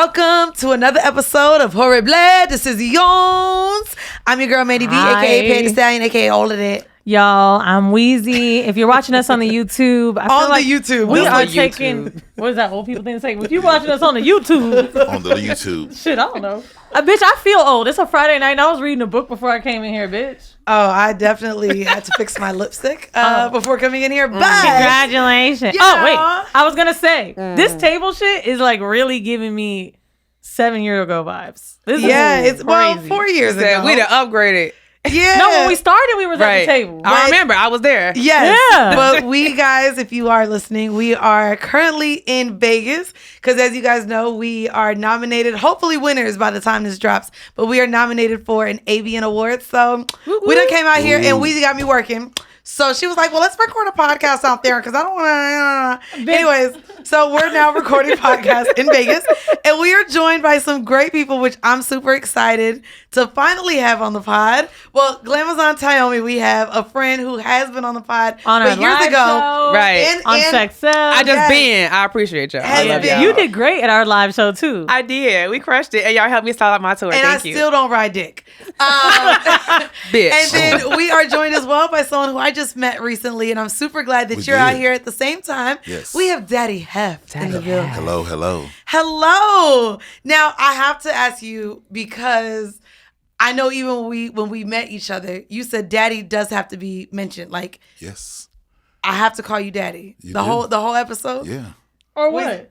Welcome to another episode of Whoreible. This is Yons. I'm your girl, Mandii, a.k.a. Peg the Stallion, a.k.a. all of that. Y'all, I'm Weezy. If you're watching us on the YouTube, I feel like YouTube. We are taking, what is that old people thing to say? If you're watching us on the YouTube. On the YouTube. Shit, I don't know. Bitch, I feel old. It's a Friday night and I was reading a book before I came in here, bitch. Oh, I definitely had to fix my lipstick before coming in here. But congratulations. Oh, wait. I was going to say, this table shit is like really giving me 7 years ago vibes. This is it's crazy. 4 years ago. We done upgraded. Yeah. No, when we started, we were at the table. I remember. I was there. Yes. Yeah. But we guys, if you are listening, we are currently in Vegas because as you guys know, we are nominated, hopefully winners by the time this drops, but we are nominated for an AVN award. So we done came out here and Weezy got me working. So she was like, well, let's record a podcast out there because I don't want to. Anyways, so we're now recording podcasts in Vegas and we are joined by some great people, which I'm super excited to finally have on the pod. Well, Glamazon Tyomi, we have a friend who has been on the pod years ago. Show. Right. On Sex Sells. I just been. I appreciate y'all. I love y'all. You did great at our live show, too. I did. We crushed it. And y'all helped me start out my tour. And Thank you. I still don't ride dick. Bitch. And then we are joined as well by someone who I just met recently, and I'm super glad that you're out here at the same time. Yes. We have Daddy Heff in the building. Hello. Hello. Now, I have to ask you because I know even when we met each other, you said Daddy does have to be mentioned. Like, Yes. I have to call you Daddy. The whole episode? Yeah. Or what?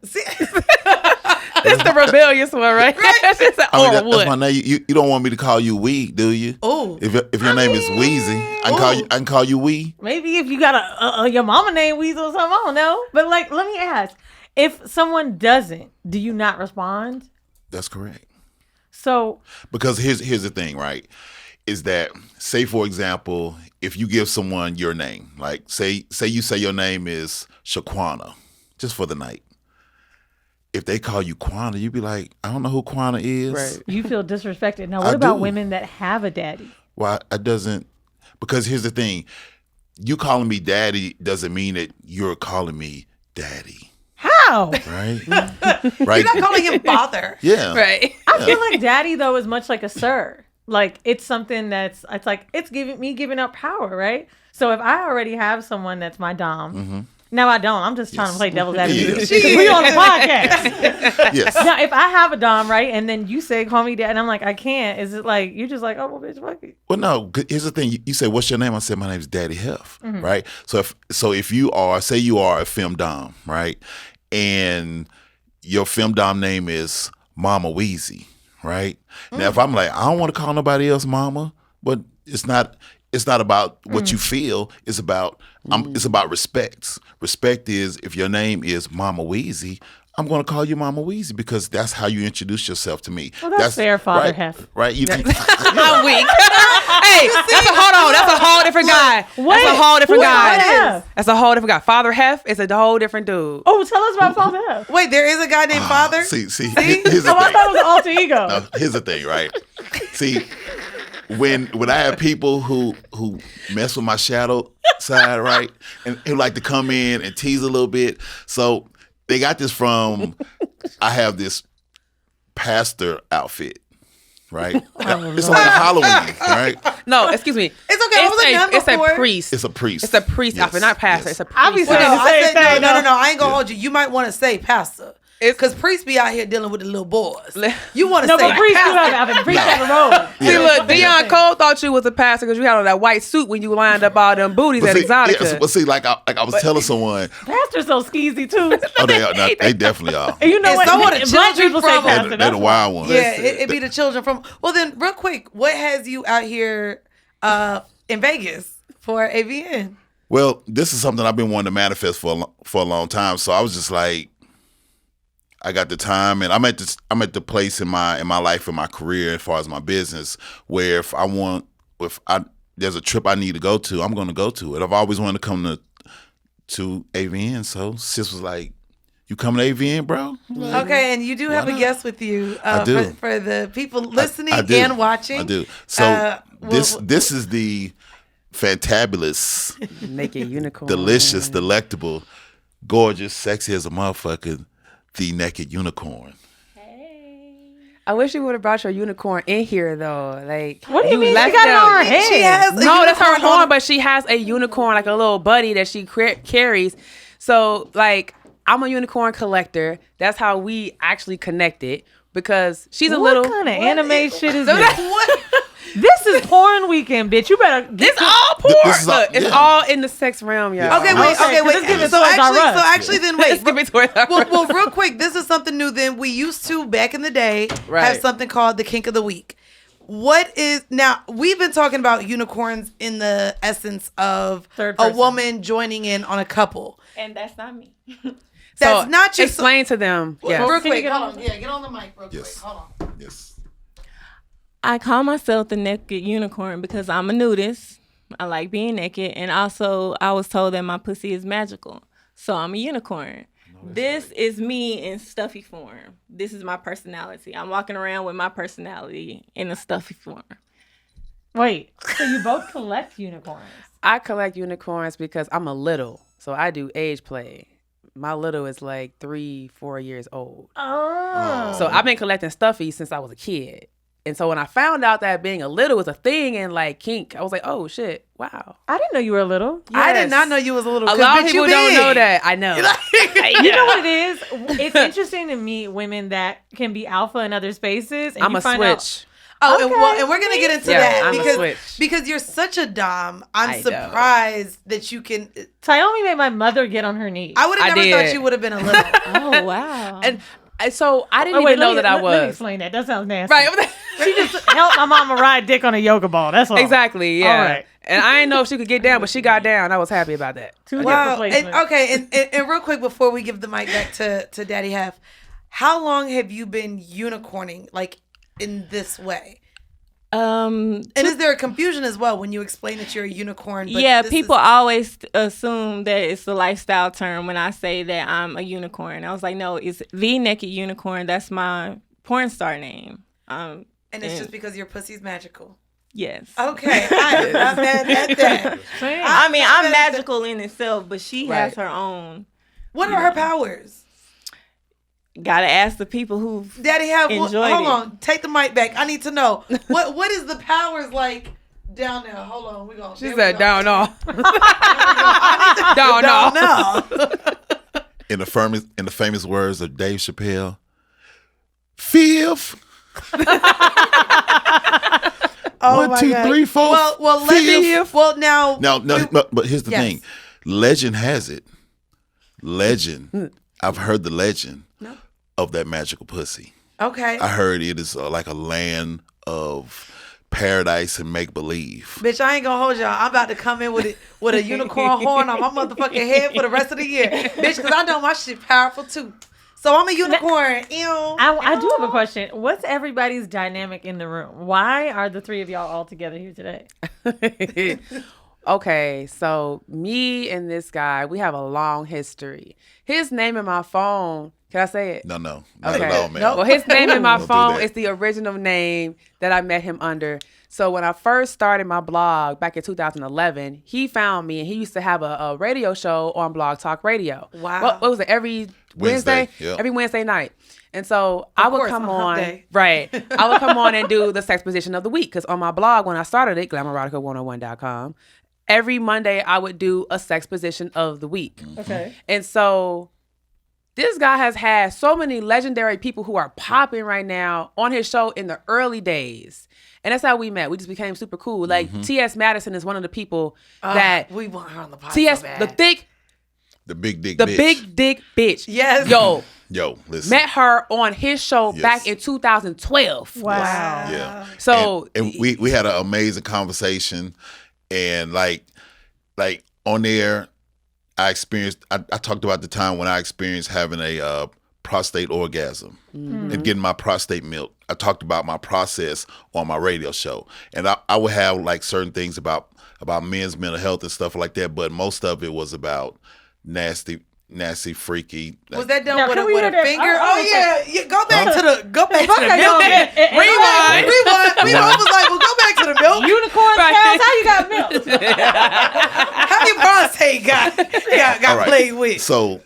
It's the rebellious one, right? It's an That's my name. You don't want me to call you Wee, do you? Oh. If your name is Weezy, I can call you Wee. Maybe if you got your mama named Weasel or something, I don't know. But like, let me ask, if someone doesn't, do you not respond? That's correct. So because here's the thing, right? Is that, say for example, if you give someone your name, like say you say your name is Shaquana, just for the night. If they call you Quana, you'd be like, I don't know who Quana is. Right. you feel disrespected. Now, what about women that have a daddy? Well, it doesn't, because here's the thing. You calling me daddy doesn't mean that you're calling me daddy. How? Right? Right. You're not calling him father. Yeah. Right. I feel like daddy, though, is much like a sir. Like, it's something it's giving up power, right? So if I already have someone that's my dom, no, I don't. I'm just trying to play devil's advocate. Because we on a podcast. Yes. Now, if I have a dom, right, and then you say, call me dad, and I'm like, I can't. Is it like, you're just like, oh, well, bitch, fuck it. Well, no. Here's the thing. You say, what's your name? I said, my name is Daddy Heff, right? So if you are, say you are a femdom, right, and your femdom name is Mama Weezy, right? Now, if I'm like, I don't want to call nobody else Mama, but it's not about what you feel. It's about respect. Respect is, if your name is Mama Weezy, I'm going to call you Mama Weezy because that's how you introduce yourself to me. Well, that's fair, Father right, Heff. Right? I'm weak. Hey, that's a whole different guy. That's a whole different guy. That's a whole different guy. Father Heff is a whole different dude. Oh, tell us about Father Heff. Wait, there is a guy named Father? See, here's the Oh, I thing. thought it was an alter ego. No, here's the thing, right? See, when I have people who mess with my shadow side, right, and who like to come in and tease a little bit, so they got this from, I have this pastor outfit, right? It's like a Halloween, right? No, excuse me. It's okay. It's a priest. It's a priest. It's a priest outfit, not pastor. Yes. It's a priest. I'll be saying No, the same thing. no. I ain't gonna hold you. You might want to say pastor. Because priests be out here dealing with the little boys. You want to say but priests do pastor. have priests have a role. See, look, Deion Cole thought you was a pastor because you had on that white suit when you lined up all them booties at Exotica. But see, like I was telling someone, Pastor's so skeezy too. oh, they definitely are. And you know And what? so are the Black children people say from- pastor. They're That's the why. wild ones. Yeah, it be the children from. Well, then, real quick, what has you out here in Vegas for AVN? Well, this is something I've been wanting to manifest for a long time. So I was just like, I got the time, and I'm at the place in my life, in my career, as far as my business, where if there's a trip I need to go to, I'm going to go to it. I've always wanted to come to AVN, so sis was like, "You coming to AVN, bro?" Like, Okay, and you do have a guest with you I do. For the people listening I do. and watching. I do. So well, this is the fantabulous, Naked unicorn. delicious, delectable, gorgeous, sexy as a motherfucker, the naked unicorn. I wish you would have brought your unicorn in here though. Like, what do you mean? She left got it them. on her head. She has No, that's her horn, but she has a unicorn, like a little buddy that she carries. So, like, I'm a unicorn collector. That's how we actually connected because she's a little. What kind of anime shit is this? What? This is porn weekend, bitch. You better. It's all porn. This is all- Look, it's yeah. all in the sex realm, y'all. Okay, wait. Okay, Okay, wait. let's give it So Toys R Us. actually, then wait. Let's give it Toys R Us. Well, real quick, this is something new. Then we used to back in the day have Right. something called the kink of the week. What is now? We've been talking about unicorns in the essence of Third a person. woman joining in on a couple. And that's not me. That's So, not just explain to them. Real Yes. quick, Can you get hold on on. Yeah, get on the mic real quick. Yes. Hold on. Yes. I call myself the naked unicorn because I'm a nudist. I like being naked. And also, I was told that my pussy is magical. So I'm a unicorn. This is me in stuffy form. This is my personality. I'm walking around with my personality in a stuffy form. Wait, so you both collect unicorns? I collect unicorns because I'm a little, so I do age play. My little is like 3-4 years old. Oh. So I've been collecting stuffies since I was a kid. And so when I found out that being a little was a thing in like kink, I was like, oh shit, wow. I didn't know you were a little. I did Yes. not know you was a little. A 'cause lot of bitch, people you don't big. know that. I know. You know what it is? It's interesting to meet women that can be alpha in other spaces. And I'm you a find switch. Oh, Okay, and we're gonna get into Yeah, that I'm a because switch. you're such a dom. I'm I know. surprised that you can. Tyomi made my mother get on her knees. I would have I never thought did. you would have been a little. Oh, wow. And so I didn't Oh, wait, even know that I Let me was. explain that. That sounds nasty. Right. She just helped my mama ride dick on a yoga ball. That's all. Exactly. Yeah. All right. And I didn't know if she could get down, but she got down. I was happy about that. Two hip Wow. replacements. And real quick before we give the mic back to Daddy Heff, how long have you been unicorning like in this way? And is there a confusion as well when you explain that you're a unicorn? But yeah, this people is- always assume that it's a lifestyle term when I say that I'm a unicorn. I was like, no, it's the naked unicorn. That's my porn star name. and it's just because your pussy's magical. Yes. Okay, I'm not mad at that. I mean, I'm mad at magical in itself, but she Right. has her own. What are her powers? Gotta ask the people who. Daddy Heff, Enjoyed hold it. on, take the mic back. I need to know what is the powers like down there. Hold on, we gonna. She there said, we go. down off. Down Down off. now. In the famous words of Dave Chappelle, fifth. Oh 1, my 2, God. 3, 4. Well, fifth. well, now. Now, no, but here's the Yes. thing. Legend has it. Legend. I've heard the legend of that magical pussy. Okay. I heard it is like a land of paradise and make believe. Bitch, I ain't gonna hold y'all. I'm about to come in with a unicorn horn on my motherfucking head for the rest of the year. Bitch, because I know my shit powerful too. So I'm a unicorn. Ew. I do have a question. What's everybody's dynamic in the room? Why are the three of y'all all together here today? Okay, so me and this guy, we have a long history. His name in my phone, can I say it? No, not at Okay. all, man. Nope. Well, his name in my Don't do phone that. is the original name that I met him under. So when I first started my blog back in 2011, he found me and he used to have a radio show on Blog Talk Radio. Wow. What was it? Every Wednesday? Yep. Every Wednesday night. And so I would course, come on Hump on, Day. right. I would come on and do the sex position of the week. Because on my blog, when I started it, glamourotica101.com, every Monday I would do a sex position of the week. Okay. And so this guy has had so many legendary people who are popping right now on his show in the early days. And that's how we met. We just became super cool. Like T.S. Madison is one of the people that we want her on the podcast. T.S. so bad. The big dick the bitch. big dick bitch. Yes. Yo, listen. Met her on his show Yes. back in 2012. Wow. Yeah. So and we had an amazing conversation, and like on there, I talked about the time when I experienced having a prostate orgasm and getting my prostate milk. I talked about my process on my radio show, and I would have like certain things about men's mental health and stuff like that, but most of it was about nasty, freaky. Was that done Now, with can a we hear that? finger? Oh, Oh yeah. Go back to the milk. Rewind. We both was like, well, go back to the milk. Unicorn cows, how you got milk? How your prostate got All right. played with? So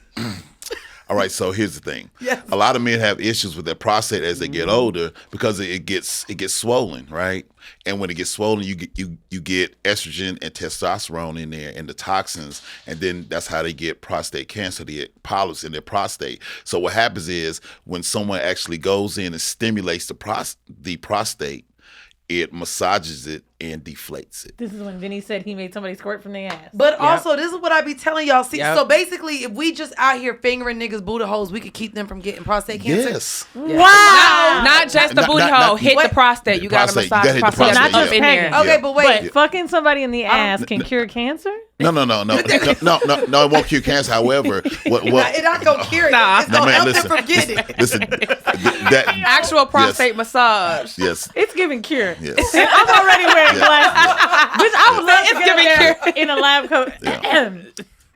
All right, so here's the thing. Yes. A lot of men have issues with their prostate as they get older because it gets swollen, right? And when it gets swollen, you get estrogen and testosterone in there and the toxins, and then that's how they get prostate cancer. They get polyps in their prostate. So what happens is when someone actually goes in and stimulates the prostate, it massages it and deflates it. This is when Vinny said he made somebody squirt from their ass. But also, this is what I be telling y'all. See, Yep. so basically, if we just out here fingering niggas' booty holes, we could keep them from getting prostate cancer. Yes. Wow. Not just the Not- booty not- hole. not- hit Wait. the prostate. You got to Prostate. You massage gotta the hit the prostate. prostate, Not up yeah. in there. Okay. Okay, but wait. But fucking somebody in the ass can cure cancer? No, it won't cure cancer. However, what It not gonna cure it. Nah. It's gonna man, help listen. them forget it. listen, that Actual prostate massage. Yes. It's giving cure. Yes. And I'm already wearing glasses. Which I would love to It's get giving there in a lab coat.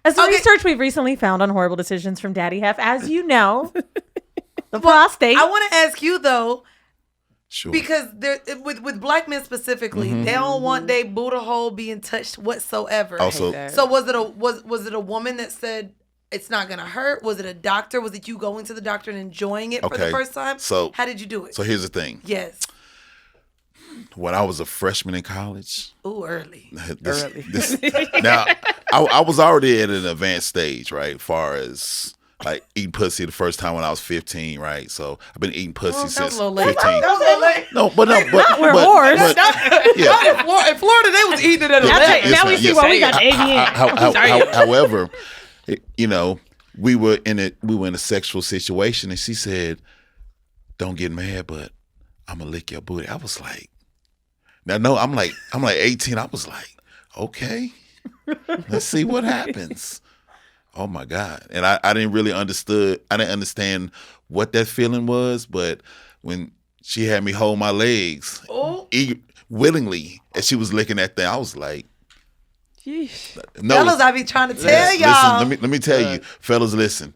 As the Okay. research we've recently found on horrible decisions from Daddy Heff, as you know, the prostate. I want to ask you though, Sure. because with black men specifically, they don't want their booty hole being touched whatsoever. Also, that. So was it a woman that said it's not gonna hurt? Was it a doctor? Was it you going to the doctor and enjoying it for the Okay. first time? So- how did you do it? so here's the thing. Yes. When I was a freshman in college, Ooh, early. now I was already at an advanced stage, right? As far as like eating pussy the first time when I was 15, right? So I've been eating pussy That was since a little late. 15. That was a little late. No, but we're whores. yeah. In Florida, they was eating it at 11. Now we see why we got the AVN. However, you know, we were in a sexual situation, and she said, "Don't get mad, but I'm gonna lick your booty." I was like, "Now, no, I'm like 18." I was like, "Okay, let's see what happens." Oh my God! And I didn't really understand what that feeling was, but when she had me hold my legs willingly, and she was licking that thing, I was like, "No, Fellas, I be trying to tell y'all. Listen, let me tell you, fellas, listen.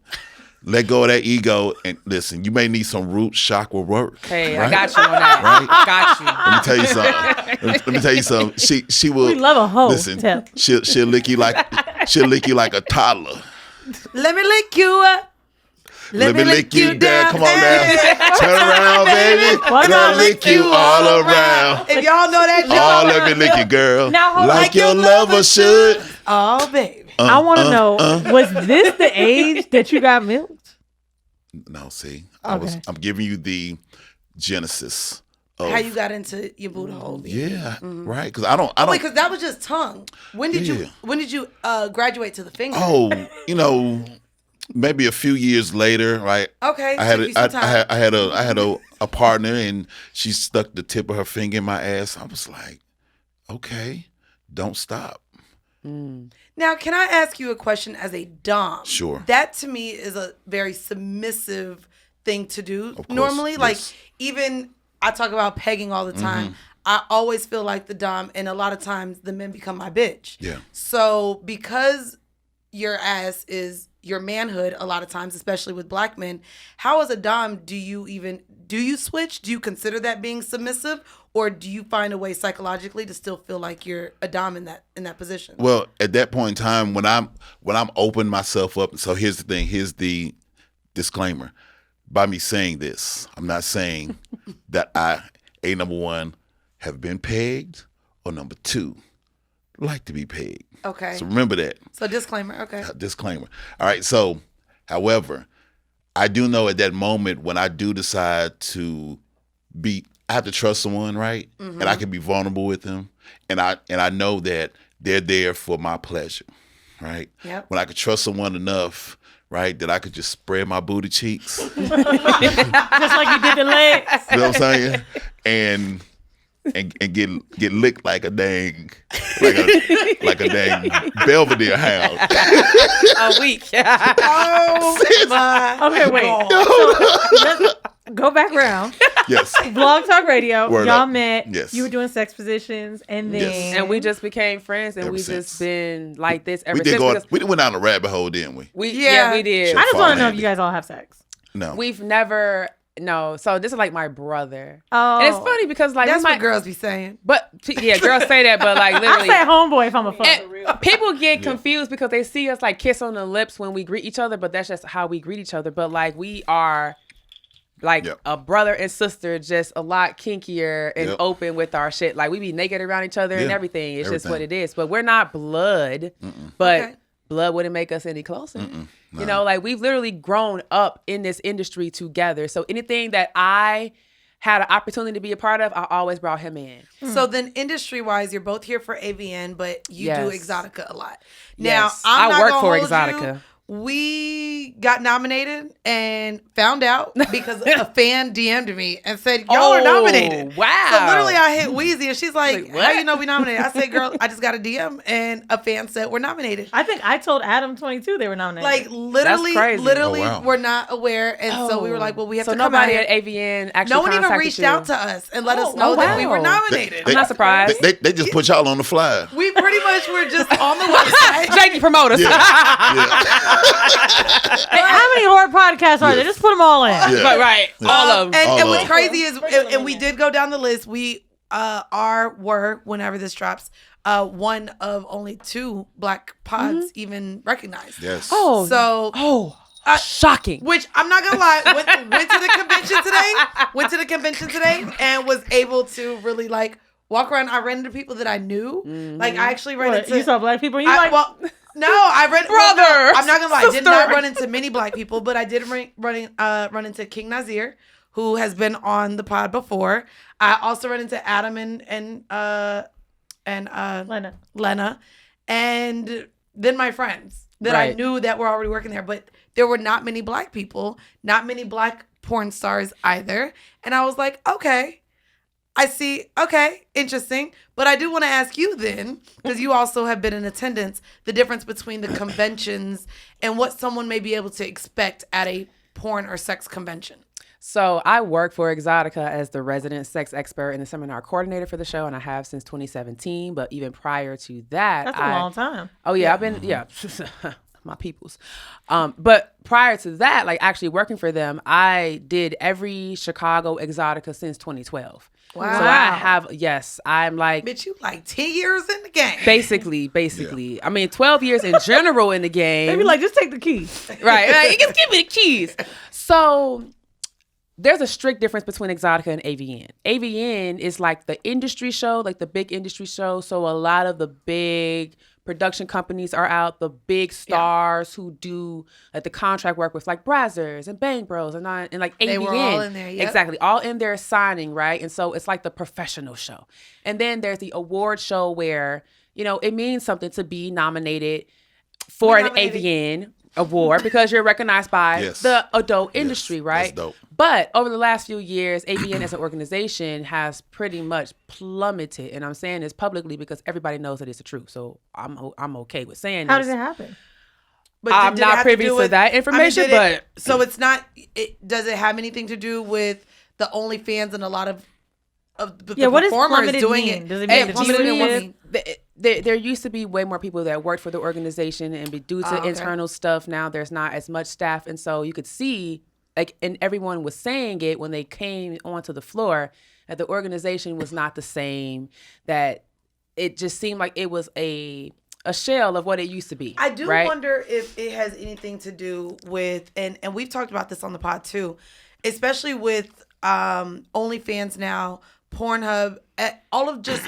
Let go of that ego and listen. You may need some root chakra work. Hey, right? I got you on that. Right? Got you. Let me tell you something. Let me tell you something. She will. We love a hoe. Listen, Tell. she'll lick you like a toddler. Let me lick you up. Let me lick you down. Come on now. Turn around, baby. Why Let not me lick you all around. If y'all know that Oh, joke, let me lick you, girl. Now, hold on. like your lover should. oh baby. I want to know, was this the age that you got milked? No, see, Okay. I'm giving you the genesis of How you got into your booty hole? yeah, right. Because I don't. Wait, because that was just tongue. When did Yeah. you graduate to the finger? Oh, maybe a few years later, right? Okay, I had took you some time. I had a partner, and she stuck the tip of her finger in my ass. I was like, okay, don't stop. Now, can I ask you a question as a dom? Sure. That to me is a very submissive thing to do. Of course, Normally, yes. like even I talk about pegging all the time. I always feel like the dom, and a lot of times the men become my bitch. Yeah. So because your ass is your manhood, a lot of times, especially with black men, how as a dom do you switch? Do you consider that being submissive, or do you find a way psychologically to still feel like you're a dom in that position? Well, at that point in time, when I'm opening myself up, so here's the thing. Here's the disclaimer. By me saying this, I'm not saying that I, number one, have been pegged, or number two, like to be pegged. Okay. So remember that. So disclaimer, okay. Disclaimer. All right. So, however, I do know at that moment when I do decide to I have to trust someone, right? And I can be vulnerable with them, and I know that they're there for my pleasure, right? Yep. When I could trust someone enough, right, that I could just spread my booty cheeks. You know Just like you did the legs. what I'm saying? And get licked like a dang Belvedere hound. A week. Oh my. Okay, wait. God. So let's go back around. Yes. Blog Talk Radio. Word y'all up. met. Yes. You were doing sex positions, and then Yes. And we just became friends, and Ever we since. just been like this ever We did since. go. because We went down a rabbit hole, didn't we? we Yeah. we did. I just want to know if Handy. you guys all have sex. No. We've never No, so this is like my brother. Oh. And it's funny because like That's what girls be saying. But yeah, girls say that, but like I literally, say homeboy if I'm a fuck. and people get confused because they see us like kiss on the lips when we greet each other, but that's just how we greet each other. But like we are like a brother and sister, just a lot kinkier and open with our shit. Like we be naked around each other and everything. It's just what it is. But we're not blood. But blood wouldn't make us any closer. No. You know, like we've literally grown up in this industry together. So anything that I had an opportunity to be a part of, I always brought him in. So then industry-wise, you're both here for AVN, but you do Exotica a lot. Now, Yes. I'm not I work gonna for hold Exotica. you. We got nominated and found out because a fan DM'd me and said, y'all are nominated. Wow. So literally I hit Weezy and she's like, What? how you know we nominated? I said, girl, I just got a DM and a fan said we're nominated. I think I told Adam 22 they were nominated. Like literally, crazy. we're not aware. And so we were like, well, we have to come nobody out at here. AVN actually No one even contacted reached you. out to us and let us know that we were nominated. I'm not surprised. They just put y'all on the fly. We pretty much were just on the website. Janky promoters. Hey, how many horror podcasts are there? Just put them all in. Yeah. But right, all of them. And All what's of crazy is, and we did go down the list. We were, whenever this drops, one of only 2 Black pods even recognized. Yes. Oh, So, shocking. which I'm not gonna lie, went to the convention today, and was able to really like walk around. I ran into people that I knew. Like I actually ran into. You saw black people and you like, No, I read. Brother, well, no, I'm not gonna lie. I did sister. not run into many black people, but I did run into King Nazir, who has been on the pod before. I also ran into Adam and Lena, and then my friends that I knew that were already working there. But there were not many black people, not many black porn stars either. And I was like, okay. I see. Okay, interesting. But I do want to ask you then, because you also have been in attendance, the difference between the conventions and what someone may be able to expect at a porn or sex convention. So I work for Exotica as the resident sex expert and the seminar coordinator for the show, and I have since 2017. But even prior to that, that's a long time. Oh yeah, I've been my peoples. But prior to that, like actually working for them, I did every Chicago Exotica since 2012. Wow. So I have, I'm like, Bitch, you like 10 years in the game. basically. I mean, 12 years in general in the game. They be like, just take the keys. Right. Like, just give me the keys. So there's a strict difference between Exotica and AVN. AVN is like the industry show, like the big industry show. So a lot of the big production companies are out, the big stars who do like the contract work with like Brazzers and Bang Bros and like AVN. They were all in there, yep. Exactly. All in there signing, right? And so it's like the professional show. And then there's the award show where, you know, it means something to be nominated for an AVN award because you're recognized by the adult industry, right? That's dope. But over the last few years, AVN as an organization has pretty much plummeted, and I'm saying this publicly because everybody knows that it's the truth. So I'm okay with saying How this. did it happen? But I'm not privy to that information, but so it's not. Does it have anything to do with the OnlyFans and a lot of the what does performers plummeted doing mean? it? Does it mean There used to be way more people that worked for the organization, and due to internal stuff, now there's not as much staff, and so you could see, like, and everyone was saying it when they came onto the floor, that the organization was not the same, that it just seemed like it was a shell of what it used to be. I do right? wonder if it has anything to do with, and we've talked about this on the pod too, especially with OnlyFans now, Pornhub, all of just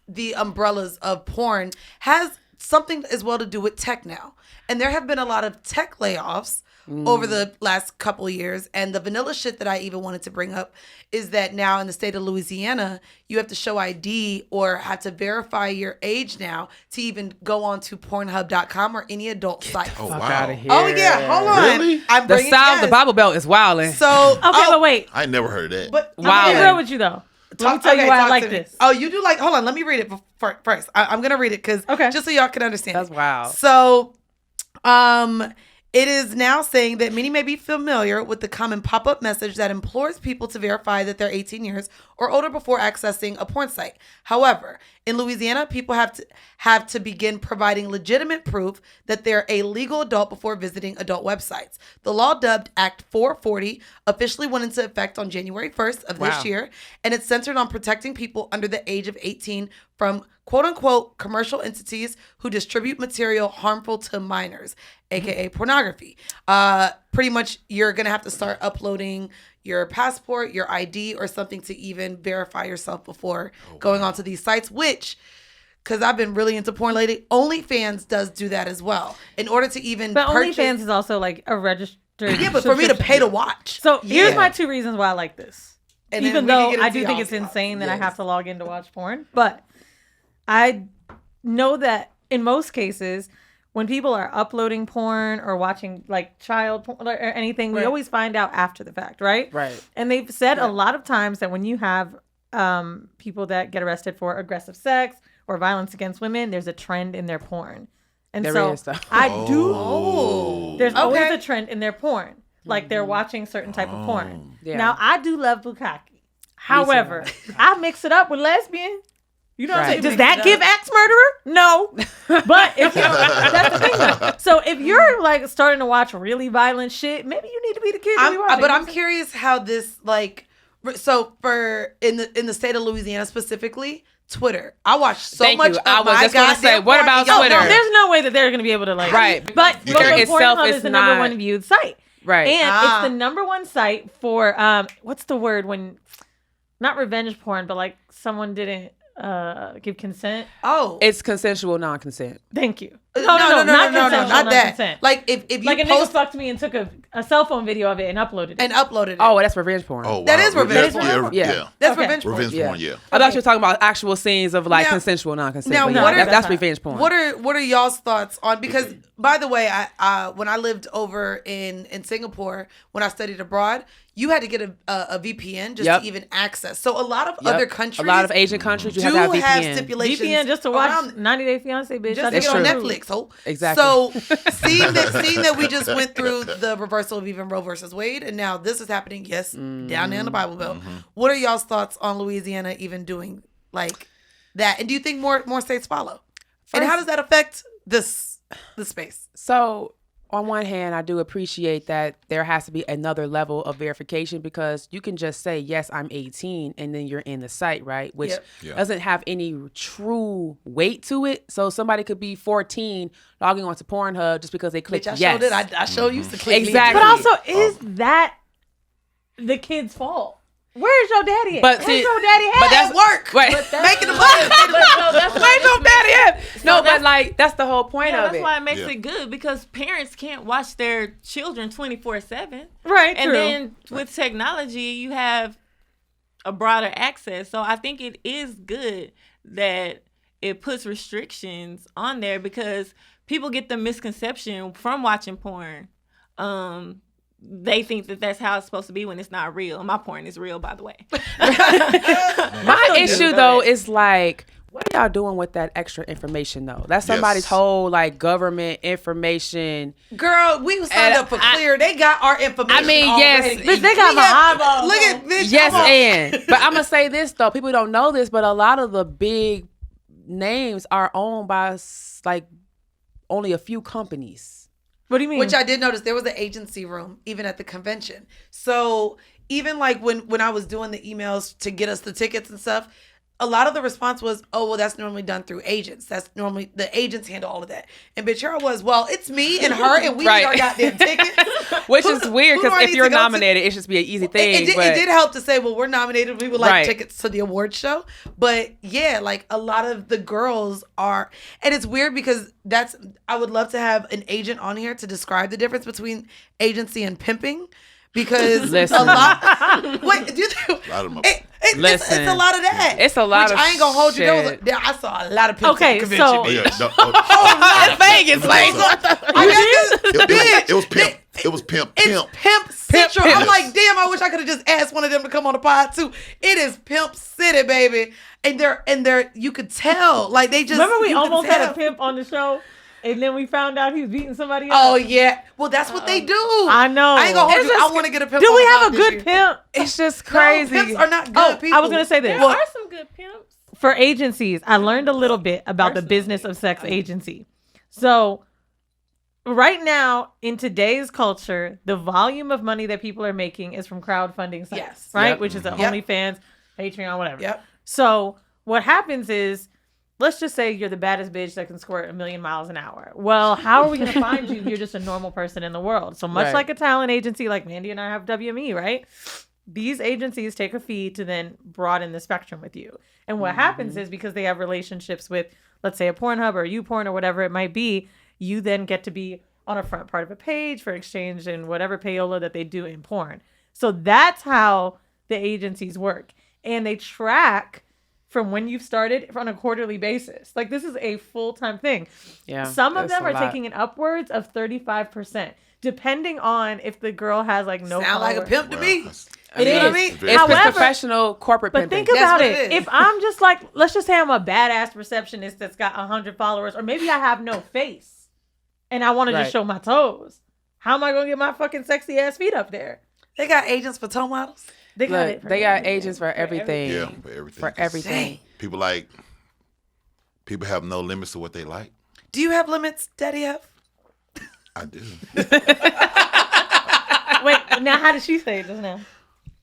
the umbrellas of porn has something as well to do with tech now. And there have been a lot of tech layoffs over the last couple of years. And the vanilla shit that I even wanted to bring up is that now in the state of Louisiana, you have to show ID or have to verify your age now to even go on to Pornhub.com or any adult site. Oh, Fuck wow. outta here. Oh, yeah. Hold on. Really? I'm The bringing South, the Bible Belt is wilding. So, Okay, but wait. I ain't never heard of that. But I'm gonna be real with you though. Let me tell you why I like this. Oh, you do like, hold on, let me read it first. I'm going to read it because just so y'all can understand. That's wild. So, it is now saying that many may be familiar with the common pop-up message that implores people to verify that they're 18 years or older before accessing a porn site. However, in Louisiana, people have to begin providing legitimate proof that they're a legal adult before visiting adult websites. The law, dubbed Act 440, officially went into effect on January 1st of this year, and it's centered on protecting people under the age of 18 from quote-unquote commercial entities who distribute material harmful to minors, aka pornography. Pretty much, you're going to have to start uploading your passport, your ID, or something to even verify yourself before going onto these sites, which, because I've been really into porn lately, OnlyFans does do that as well. In order to even But purchase... OnlyFans is also like a registered... Yeah, but for me to pay to watch. So here's my 2 reasons why I like this. And even then we though can get I into do think y'all's it's insane that I yes. have to log in to watch porn. But I know that in most cases, when people are uploading porn or watching like child porn or anything, we always find out after the fact, right? Right. And they've said a lot of times that when you have people that get arrested for aggressive sex or violence against women, there's a trend in their porn. And There so is, though. there's always a trend in their porn. Like they're watching certain type of porn. Yeah. Now, I do love bukkake. However, I mix it up with lesbian. You know what I'm saying? Does that give axe murderer? No. But if that's the thing though. So if you're like starting to watch really violent shit, maybe you need to be the kid to be watching. But I'm curious how this like so for in the state of Louisiana specifically, Twitter. I watch so Thank much you. of I was my just gonna say, goddamn what porn, about and Twitter? No, there's no way that they're going to be able to like. Right. But Twitter itself Pornhub is is the number not- one viewed site. Right. And it's the number one site for what's the word when not revenge porn, but like someone didn't give consent. Oh, It's consensual non-consent. Thank you. no, not that. Non-consent. Like if you Like a nigga post fucked me and took a cell phone video of it and uploaded it. Oh, that's revenge porn. Oh, wow. That is revenge Yeah, porn. yeah. That's Okay. revenge porn. Revenge porn, yeah. I thought you were talking about actual scenes of like Now- consensual non-consent. now but yeah, what are- that's revenge porn. What are y'all's thoughts on, because by the way, I when I lived over in Singapore when I studied abroad, you had to get a VPN just to even access. So a lot of other countries, a lot of Asian countries, you do have to have have VPN. stipulations VPN just to watch around- 90 Day Fiance, bitch. just to That's get on true. Netflix. Oh, Exactly. So seeing that we just went through the reversal of even Roe versus Wade, and now this is happening. Yes, down there in the Bible Belt. What are y'all's thoughts on Louisiana even doing like that? And do you think more states follow? And how does that affect the space? So on one hand, I do appreciate that there has to be another level of verification, because you can just say, yes, I'm 18, and then you're in the site, right? Which doesn't have any true weight to it. So somebody could be 14 logging onto Pornhub just because they clicked Bitch, I yes. showed it. I showed you to click Exactly. But also, is that the kid's fault? Where's your daddy at? But Where's see- your daddy at? but that's work. Wait. Making the money. Where's your daddy at? No, but like that's the whole point Yeah, of that's it. why it makes it good, because parents can't watch their children 24/7. Right, And true. then with technology, you have a broader access. So I think it is good that it puts restrictions on there, because people get the misconception from watching porn. They think that that's how it's supposed to be when it's not real. My porn is real, by the way. My issue though is like, what are y'all doing with that extra information though? That's somebody's whole like government information. Girl, we signed up for Clear. They got our information. I mean, already. yes. Bitch, they got my eyeballs. Look at bitch. Yes, come on. and but I'm gonna say this though, people don't know this, but a lot of the big names are owned by like only a few companies. What do you mean? Which I did notice there was an agency room even at the convention. So even like when I was doing the emails to get us the tickets and stuff, a lot of the response was, oh, well, that's normally done through agents. That's normally the agents handle all of that. And bitch, here I was, well, it's me and her and we need our goddamn tickets. Which is weird, who do I because if need you're to go to? nominated, it should be an easy thing. It but did help to say, well, we're nominated. We would like Right. tickets to the award show. But yeah, like a lot of the girls are, and it's weird because I would love to have an agent on here to describe the difference between agency and pimping. Because Listen. a lot, wait, do you think, it's Listen. a lot of that. It's a lot Which of I ain't gonna hold you. shit. I saw a lot of pimps Okay, at the convention. so- bitch. Yeah, no, Vegas, like it was pimp. It was pimp. It's Pimp Central. I'm like, damn, I wish I could have just asked one of them to come on the pod too. It is Pimp City, baby. And they're you could tell. Like they just Remember we you could almost had tell. a pimp on the show? and then we found out he was beating somebody else. Oh yeah. Well, that's what they do. I know. I ain't gonna hold It's you. just- I want to get a pimp. Do on we the have pod a this good year. pimp? It's just No, crazy. pimps are not good Oh, people. I was gonna say this. There are some good pimps. For agencies, I learned a little bit about the business of sex agency. So, right now, in today's culture, the volume of money that people are making is from crowdfunding sites, Yes. right? Yep. Which is the Yep. OnlyFans, Patreon, whatever. Yep. So, what happens is, let's just say you're the baddest bitch that can squirt 1,000,000 miles an hour. Well, how are we going to find you if you're just a normal person in the world? So, much Right. like a talent agency, like Mandii and I have WME, right? These agencies take a fee to then broaden the spectrum with you. And what happens is, because they have relationships with, let's say, a Pornhub or YouPorn or whatever it might be, you then get to be on a front part of a page for exchange and whatever payola that they do in porn. So that's how the agencies work. And they track from when you've started on a quarterly basis. Like, this is a full-time thing. Yeah, Some of that's them a are lot. taking an upwards of 35%, depending on if the girl has like no Sound like a followers. pimp to me. It You know what I is. mean? It's However- professional corporate But pimping. think about what it. it is. If I'm just like, let's just say I'm a badass receptionist that's got 100 followers, or maybe I have no face and I want to Right. just show my toes. How am I going to get my fucking sexy ass feet up there? They got agents for toe models. They got Look, it. for they got everything. agents for everything. Yeah, for everything. For everything. Dang. People have no limits to what they like. Do you have limits, Daddy Heff? I do. Wait, now how did she say it just now?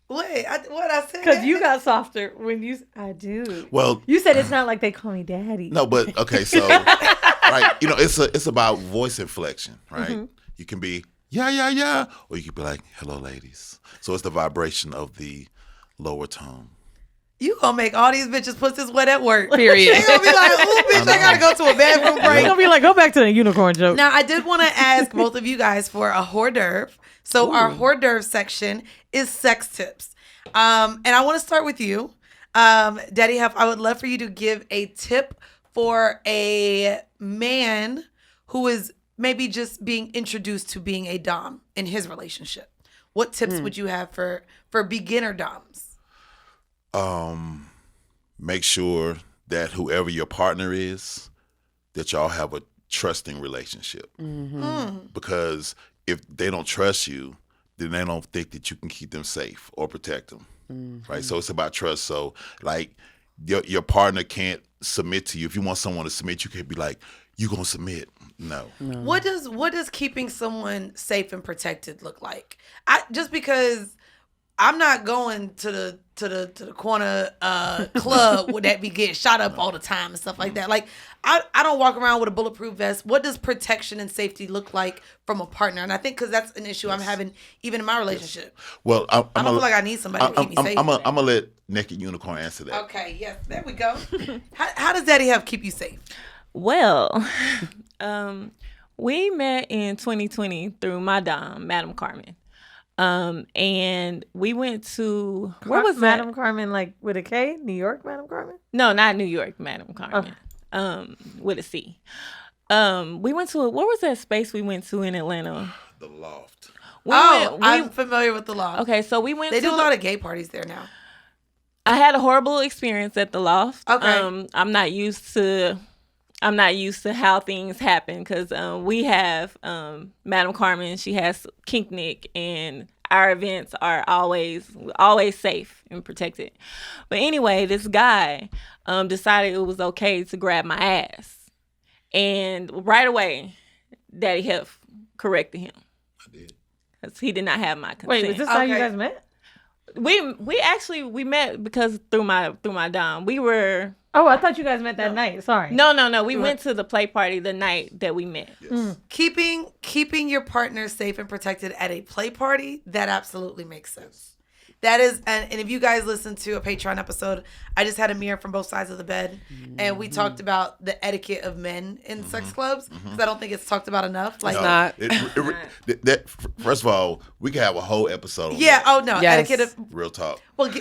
Wait, what I said? Because you got softer when you. I do. Well, You said it's not like they call me daddy. no, but okay, so right, it's about voice inflection, right? Mm-hmm. You can be yeah, or you can be like, hello, ladies. So it's the vibration of the lower tone. You gonna make all these bitches pussies wet at work. Period. They gonna be like, oh, bitch, I gotta go to a bathroom It's break. gonna be like, go back to the unicorn joke. Now, I did want to ask both of you guys for a hors d'oeuvre. So our hors d'oeuvre section is sex tips. And I want to start with you. Daddy Heff, I would love for you to give a tip for a man who is maybe just being introduced to being a dom in his relationship. What tips would you have for beginner doms? Make sure that whoever your partner is, that y'all have a trusting relationship. Because if they don't trust you, then they don't think that you can keep them safe or protect them. Right? So it's about trust. So like your partner can't submit to you. If you want someone to submit, you can't be like, you gonna submit. No. What does keeping someone safe and protected look like? Just because I'm not going to the corner club where that be getting shot up all the time and stuff like that. Like I don't walk around with a bulletproof vest. What does protection and safety look like from a partner? And I think because that's an issue I'm having even in my relationship. Well, I don't feel like I need somebody to keep me safe. I'm gonna let Naked Unicorn answer that. Okay, yes, there we go. How does Daddy Heff keep you safe? Well, we met in 2020 through my dom, Madam Carmen. And we went to where was Madam that? Carmen, like with a K? New York, Madam Carmen? No, not New York, Madam Carmen. With a C. We went to what was that space we went to in Atlanta? The Loft. I'm familiar with the law. Okay, so we went They to do a lot of gay parties there now. I had a horrible experience at the Loft. Okay. I'm not used to how things happen because we have Madam Carmen. She has Kink Nick, and our events are always safe and protected. But anyway, this guy decided it was okay to grab my ass, and right away, Daddy Heff corrected him. I did. Because he did not have my consent. Wait, was this how you Okay. guys met? We actually met because through my dom. We were Oh, I thought you guys met that night. Sorry. no. We went to the play party the night that we met. Yes. Keeping your partner safe and protected at a play party, that absolutely makes sense. That is, and if you guys listen to a Patreon episode, I just had a mirror from both sides of the bed, and we talked about the etiquette of men in sex clubs because I don't think it's talked about enough. Like, No, not. First of all, we could have a whole episode on yeah, that. oh no, Yes. etiquette of Real talk. well.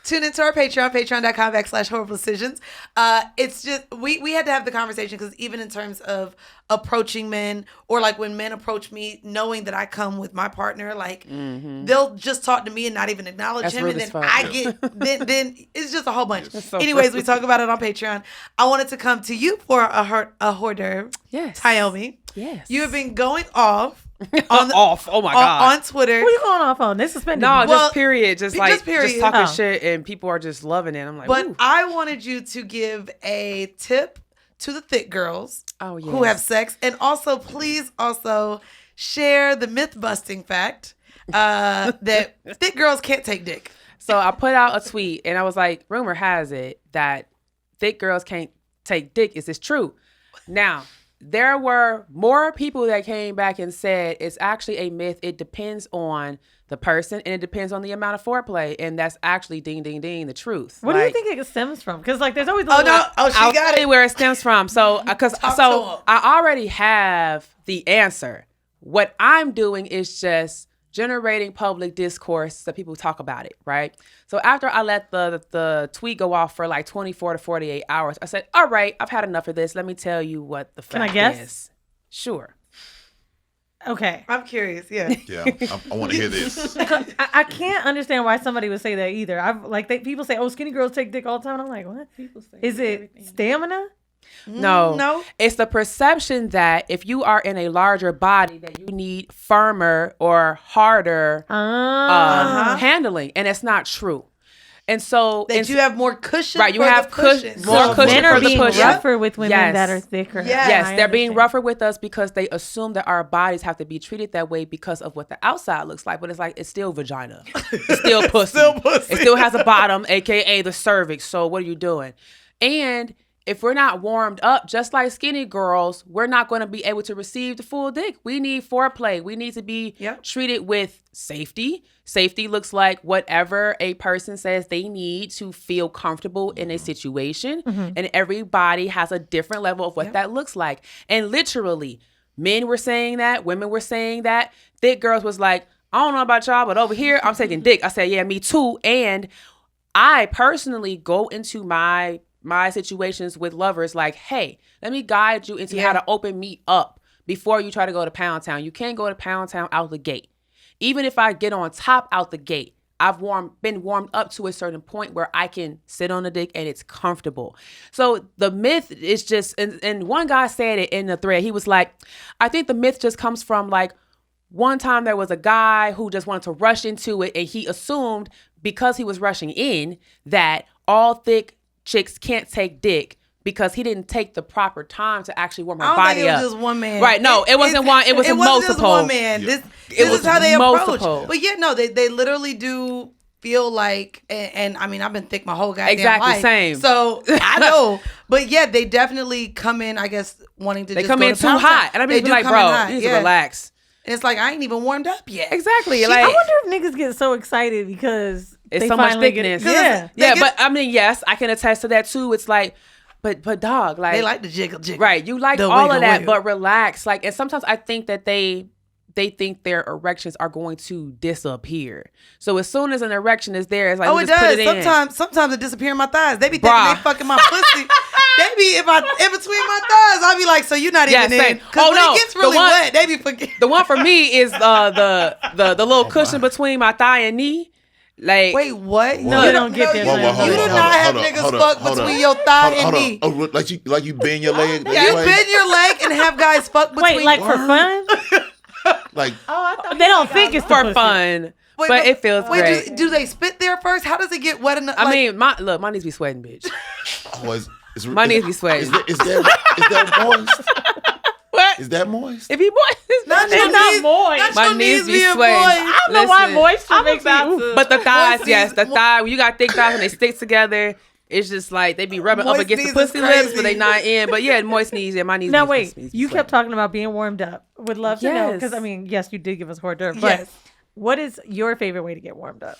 tune into our Patreon, patreon.com/Whoreible Decisions. It's just, we had to have the conversation because even in terms of approaching men, or like when men approach me, knowing that I come with my partner, like they'll just talk to me and not even acknowledge him. rude And as then fuck. I get, then it's just a whole bunch. so Anyways, we talk about it on Patreon. I wanted to come to you for a hors d'oeuvre. Yes. Tyomi. Yes. You have been going off off. Oh my God. on Twitter. Who are you going off on? They suspended No, me. Well, just period. Just just period. just talking Oh. shit, and people are just loving it. I'm like, But ooh. I wanted you to give a tip to the thick girls Oh, who yes. have sex, and also please also share the myth busting fact that thick girls can't take dick. So I put out a tweet and I was like, rumor has it that thick girls can't take dick. Is this true? Now, there were more people that came back and said it's actually a myth. It depends on the person and it depends on the amount of foreplay. And that's actually ding, ding, ding, the truth. What do you think it stems from? Because like, there's always Oh no! Oh, she I'll got tell you it. where it stems from. So, because Talk to so 'em. I already have the answer. What I'm doing is just generating public discourse so people talk about it, right? So after I let the tweet go off for like 24 to 48 hours, I said, all right, I've had enough of this. Let me tell you what the Can I fact guess? is. Sure. Okay. I'm curious. Yeah. Yeah, I want to hear this. I can't understand why somebody would say that either. I've like people say, "Oh, skinny girls take dick all the time." And I'm like, what? People say Is it everything. stamina? No. No. It's the perception that if you are in a larger body that you need firmer or harder handling, and it's not true. And so That you have more cushion. Right, you for the have pushing. more So cushion men are for the being pushing. rougher with women Yes. that are thicker. Yes. Yes, I they're being understand. rougher with us because they assume that our bodies have to be treated that way because of what the outside looks like. But it's like, it's still vagina. It's still pussy. Still pussy. It still has a bottom, aka the cervix. So what are you doing? And if we're not warmed up, just like skinny girls, we're not going to be able to receive the full dick. We need foreplay. We need to be Yep. treated with safety. Safety looks like whatever a person says they need to feel comfortable in a situation. And everybody has a different level of what that looks like. And literally, men were saying that, women were saying that. Thick girls was like, I don't know about y'all, but over here, I'm taking dick. I said, yeah, me too. And I personally go into my situations with lovers like, hey, let me guide you into how to open me up before you try to go to Pound Town. You can't go to Pound Town out the gate. Even if I get on top out the gate, I've been warmed up to a certain point where I can sit on the dick and it's comfortable. So the myth is just, and one guy said it in the thread. He was like, I think the myth just comes from like, one time there was a guy who just wanted to rush into it and he assumed because he was rushing in that all thick chicks can't take dick because he didn't take the proper time to actually warm her I don't body think it up. was just one man. Right? No, it wasn't one. It was It wasn't just multiple. one man. Yeah. This was is how they multiple. approach. But yeah, no, they literally do feel like, and I mean, I've been thick my whole goddamn Exactly, life. same. So I know, but yeah, they definitely come in, I guess, wanting to They just come go in to too Pound hot, Town. and I'm They just do like, come in bro, hot, you need to yeah. relax. And it's like, I ain't even warmed up yet. Exactly. I Like, wonder if niggas get so excited because it's they so much finally thickness. Get, yeah. They Yeah, get- but I mean, yes, I can attest to that too. It's like, but dog, like They like the jiggle. right, you like The all wiggle, of that, wiggle. but relax. Like, and sometimes I think that they think their erections are going to disappear. So as soon as an erection is there, it's like, Oh, we it just does. put it in. Sometimes it disappear in my thighs. They be thinking Bruh. they fucking my pussy. They be in between my thighs. I'll be like, so you're not Yeah, even same. in. Because Oh, when no. it gets The really one- wet, they be forgetting. The one for me is the little cushion between my thigh and knee. Like, Wait, what? No, you don't get them. Whoa, whoa, hold You on, do hold not on, have hold on, niggas hold on, fuck hold on. between your thigh Hold and on. knee. Oh, like you bend your leg. You that way? bend your leg and have guys fuck between. Wait, like for fun? Like They don't think it's for the pussy. fun, Wait, but it feels wait, great. do they spit there first? How does it get wet enough? I mean, my knees be sweating, bitch. oh, is My knees be sweating. Is that moist? What? Is that moist? If he moist, Not It's your not knees- moist. not my your knees be being sweating. moist. I don't know why Listen, moisture makes me. But the thighs, Moist yes, knees- the thigh. When you got thick thighs and they stick together, it's just like they be rubbing up Moist against the knees is pussy lips, but crazy. they not in. But yeah, moist knees. Yeah, my knees. Now be- wait, knees be you kept sweating. talking about being warmed up. Would love to know Yes. because I mean, yes, you did give us hors d'oeuvre. But Yes. what is your favorite way to get warmed up?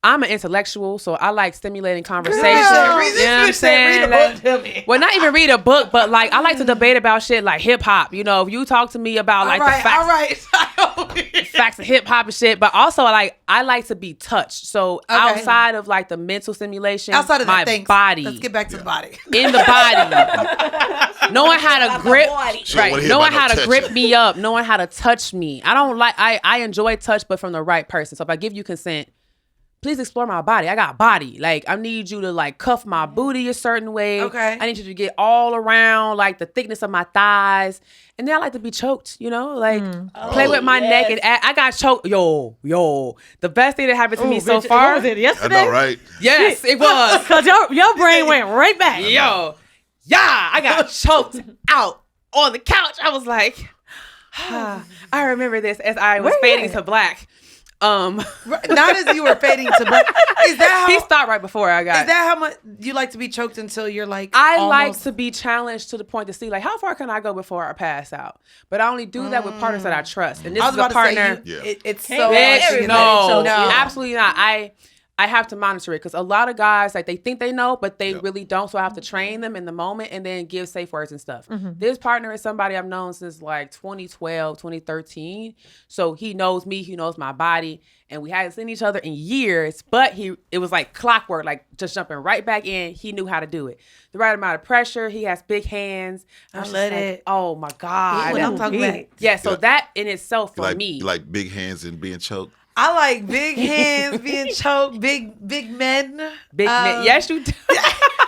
I'm an intellectual, so I like stimulating conversation. Girl, You know what I'm saying? Well, not even read a book, but like I like to debate about shit like hip hop. You know, if you talk to me about like the facts of hip hop and shit, but also like I like to be touched. So outside of like the mental stimulation, outside of my body. Let's get back to the body. In the body, knowing how to grip, knowing how to grip me up, knowing how to touch me. I enjoy touch, but from the right person. So if I give you consent, please explore my body. I got body. Like, I need you to like cuff my booty a certain way. Okay. I need you to get all around like the thickness of my thighs. And then I like to be choked, you know, like play with my neck. And I got choked. Yo. The best thing that happened to me so far. What was it, yesterday? I know, right? Yes, it was. Because your brain went right back. I got choked out on the couch. I was like, I remember this as I was fading to black. Not as you were fading to black. Is that how he stopped right before I got? Is that how much you like to be choked until you're like? I like to be challenged to the point to see like how far can I go before I pass out. But I only do that with partners that I trust. And this is a partner. It's so no, absolutely not. I have to monitor it because a lot of guys like they think they know, but they really don't. So I have to train them in the moment and then give safe words and stuff. This partner is somebody I've known since like 2012, 2013. So he knows me, he knows my body, and we hadn't seen each other in years. But it was like clockwork, like just jumping right back in. He knew how to do it. The right amount of pressure. He has big hands. I let it. Oh my God! What I'm talking about. Yeah. So that in itself for me, you like big hands and being choked. I like big hands being choked, big men. Big men. Yes, you do.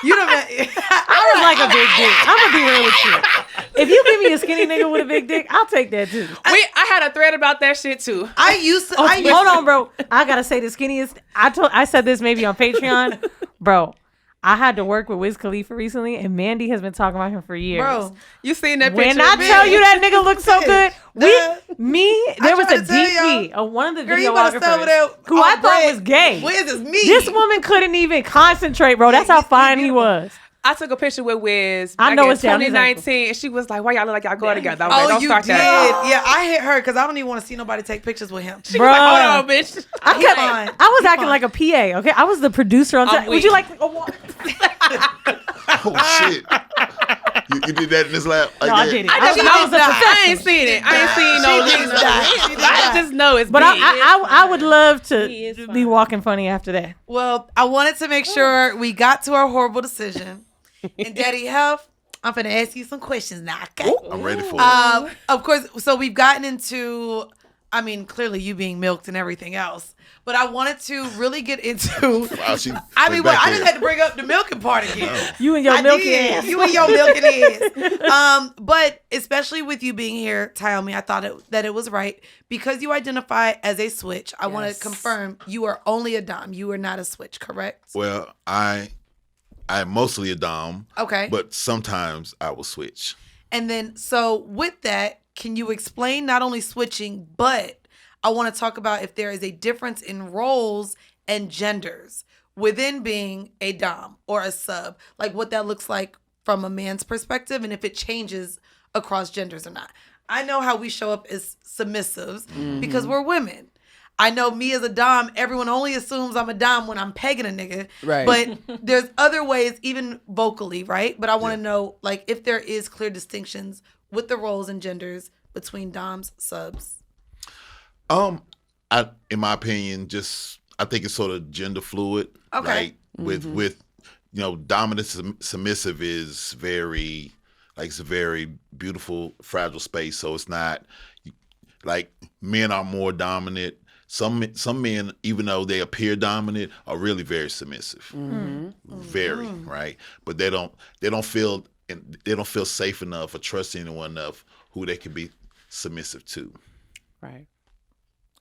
You don't. I would like a big dick. I'm gonna be real with you. If you give me a skinny nigga with a big dick, I'll take that too. I had a thread about that shit too. Hold on, bro. I gotta say the skinniest. I said this maybe on Patreon, bro. I had to work with Wiz Khalifa recently, and Mandii has been talking about him for years. Bro, you seen that picture? When I tell you that nigga looks so good, there was a DP of one of the videographers who I thought was gay. Wiz is me. This woman couldn't even concentrate, bro. That's how fine he was. I took a picture with Wiz. I know it's 2019, and she was like, "Why y'all look like y'all go together?" I was like, "Don't you start did? that." Yeah, I hit her because I don't even want to see nobody take pictures with him. She was like, "Hold on, bitch." I was acting like a PA. Okay, I was the producer on set. Would you like? Oh shit! You did that in this lab? No, I did it. I ain't seen it. I ain't seen no. I just know it's. But I would love to be walking funny after that. Well, I wanted to make sure we got to our horrible decision. And Daddy Heff, I'm finna ask you some questions now, okay? I'm ready for it. Of course, so we've gotten into, I mean, clearly you being milked and everything else. But I wanted to really get into. Wow, I just had to bring up the milking part again. Oh. You and your milking ass. You and your milking ass. But especially with you being here, Tyomi, I thought that it was right because you identify as a switch. I want to confirm you are only a dom. You are not a switch, correct? Well, I'm mostly a dom. Okay. But sometimes I will switch. And then, so with that, can you explain not only switching, but I want to talk about if there is a difference in roles and genders within being a dom or a sub, like what that looks like from a man's perspective and if it changes across genders or not. I know how we show up as submissives because we're women. I know me as a dom, everyone only assumes I'm a dom when I'm pegging a nigga. Right. But there's other ways, even vocally, right? But I want to know, like, if there is clear distinctions with the roles and genders between doms, subs. In my opinion, I think it's sort of gender fluid. Okay. Like with dominant submissive is very, like, it's a very beautiful, fragile space. So it's not like men are more dominant. Some men, even though they appear dominant, are really very submissive. Very, right? But they don't feel safe enough or trust anyone enough who they can be submissive to. Right.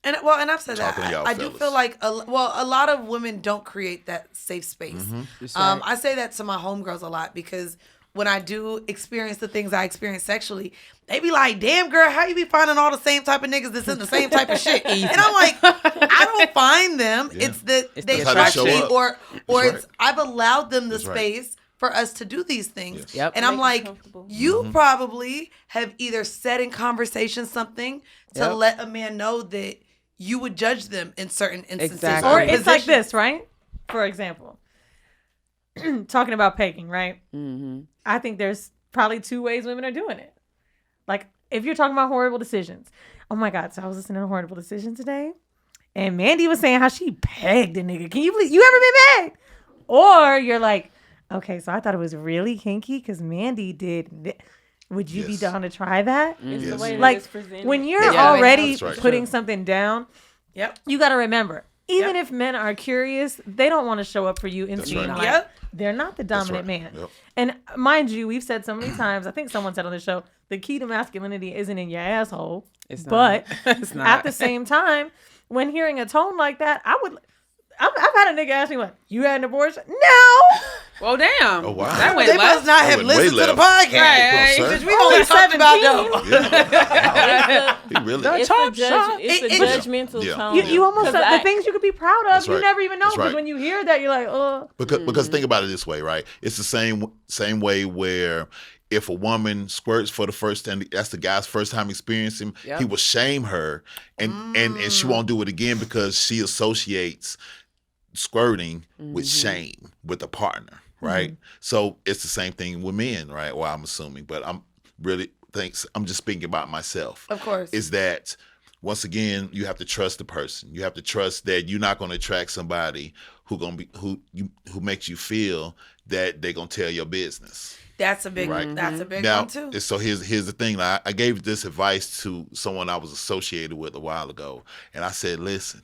And I've said that. I do feel like a lot of women don't create that safe space. Right. I say that to my homegirls a lot because when I do experience the things I experience sexually, they be like, "Damn, girl, how you be finding all the same type of niggas that's in the same type of shit?" And I'm like, I don't find them. Yeah. It's that they attract me, or it's I've allowed them the space for us to do these things. Yes. Yep. And I'm like, you probably have either said in conversation something to let a man know that you would judge them in certain instances. Exactly. Or it's like this, right? For example, talking about pegging, right? Mm-hmm. I think there's probably 2 ways women are doing it. Like, if you're talking about horrible decisions. Oh my God, so I was listening to Horrible Decision today, and Mandii was saying how she pegged a nigga. Can you believe you ever been pegged? Or you're like, okay, so I thought it was really kinky because Mandii did. Would you be down to try that? It's the Yes. way that Like, it's presented. when you're Yeah, already that's right. putting something down, Yep. you got to remember, even Yep. if men are curious, they don't want to show up for you and That's see right. like, Yep. they're not the dominant right. man. Yep. And mind you, we've said so many times, I think someone said on the show, the key to masculinity isn't in your asshole. It's not. But It's not. at the same time, when hearing a tone like that, I've had a nigga ask me, what, you had an abortion? No. Well, damn. Oh, wow. That went They left. must not That have went way listened to the left. podcast. Right, sir. Bitch, we only talked about them. He really. It's Chop the shop. it's the It- judgmental Yeah. tone. You almost 'Cause said the things you could be proud of, That's you right. never even know. That's Because right. when you hear that, you're like, oh. Because think about it this way, right? It's the same way where if a woman squirts for the first time, that's the guy's first time experiencing, Yep. he will shame her and she won't do it again because she associates squirting with shame with a partner, right? So it's the same thing with men, right? Well, I'm assuming, but I'm just speaking about myself. Of course. Is that once again, you have to trust the person. You have to trust that you're not going to attract somebody who makes you feel that they're going to tell your business. That's a big Right. That's a big Now, one too. so here's the thing. I gave this advice to someone I was associated with a while ago, and I said, "Listen,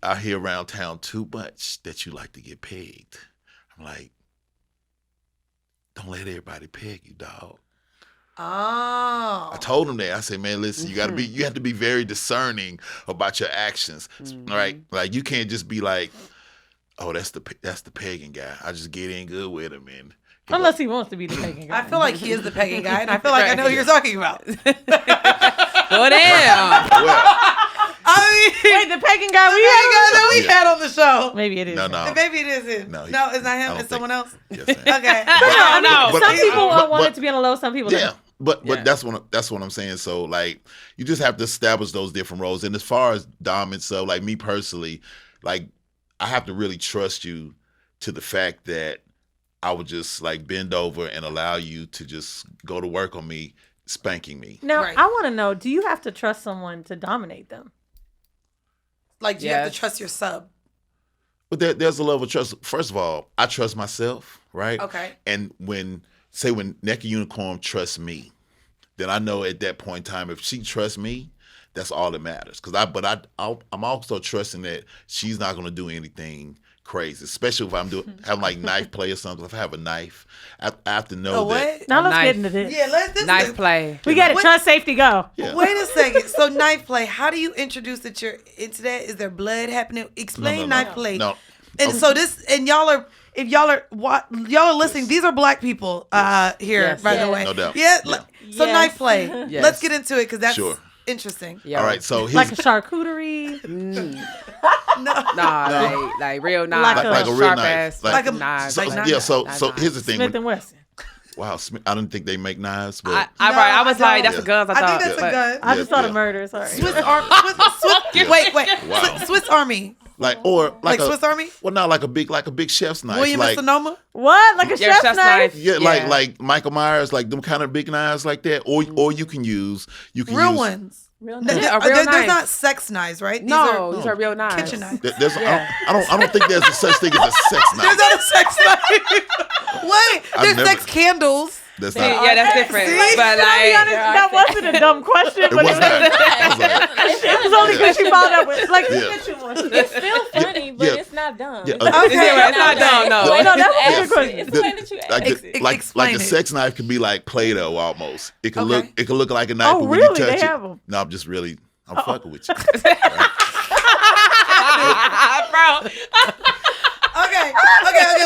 I hear around town too much that you like to get pegged." I'm like, "Don't let everybody peg you, dog." Oh. I told him that. I said, "Man, listen, you have to be very discerning about your actions, right? Like you can't just be like, oh, that's the pagan guy. I just get in good with him, and Unless he wants to be the pegging guy. I feel like he is the pegging guy, and I feel like I know who you're talking about. Well, damn. well, I mean, Wait, the pegging guy the we pegging guy had? that we Yeah. had on the show. Maybe it is. no, him. no, Maybe it is him. No, No, it's not I him. don't It's someone else. yes, I am. Okay. I mean, But- some people but- want it but- to be on the low, some people don't. Yeah, but Yeah. that's what I'm saying. So like, you just have to establish those different roles. And as far as dom itself, like me personally, like I have to really trust you to the fact that I would just like bend over and allow you to just go to work on me, spanking me. Now, Right. I want to know, do you have to trust someone to dominate them? Like, you have to Yes. trust your sub. But there's a level of trust. First of all, I trust myself, right? Okay. And when Naked Unicorn trusts me, then I know at that point in time, if she trusts me, that's all that matters. I'm also trusting that she's not going to do anything crazy, especially if I'm having like knife play or something. If I have a knife, I have to know Oh, that. what? Now let's Knife. get into this. Yeah, let's Nice play. We get it. What- Trust, safety, go. Yeah. Wait a second. So knife play. How do you introduce that you're into that? Is there blood happening? Explain No. knife play. No. And so this, and y'all are listening. These are black people here, Yes. by the Yeah. way. No doubt. Yeah. Yeah. So Yes. knife play. Yes. Let's get into it because that's Sure. interesting. Yeah. All right, so here's Like a charcuterie. Nah, like real knives. Like a real sharp knife. ass Like a- knives. so, like knives. yeah. So Knives. here's the thing. Smith and Wesson. Wow, I didn't think they make knives, but I was I like, don't. that's the guns I I thought. think that's a but- gun. I just thought of yeah. murder. Sorry. Swiss Army. Wait. Wow. Swiss Army. like Like Swiss Army? Well, not like a big chef's knife. William like, and Sonoma? What? Like a Yeah, chef's knife? Yeah, like Michael Myers, like them kind of big knives like that, or you can use Real ones. Real Th- nice. Yeah, a real there's knife. not sex knives, right? No, these are real knives. kitchen knives. There's Yeah. I don't think there's a such thing as a sex knife. There's not a sex knife. Wait, there's never- sex candles. That's See, not. yeah, that's different. See? But To be honest, like, that wasn't a dumb question, It but was it not. I was like, it was only because she followed up with, like, Yeah. the kitchen one. It's still funny, but Yeah. it's not dumb. Yeah, It's okay. not Okay. Yeah, it's not dumb, no. Wait, no, that was a Ask good it. question. It's the way that you ask like it. like Explain a it. sex knife can be like Play-Doh almost. It can Okay. look like a knife, Oh, but when really? you touch They it, have 'em. no, I'm fucking with you. bro. Okay,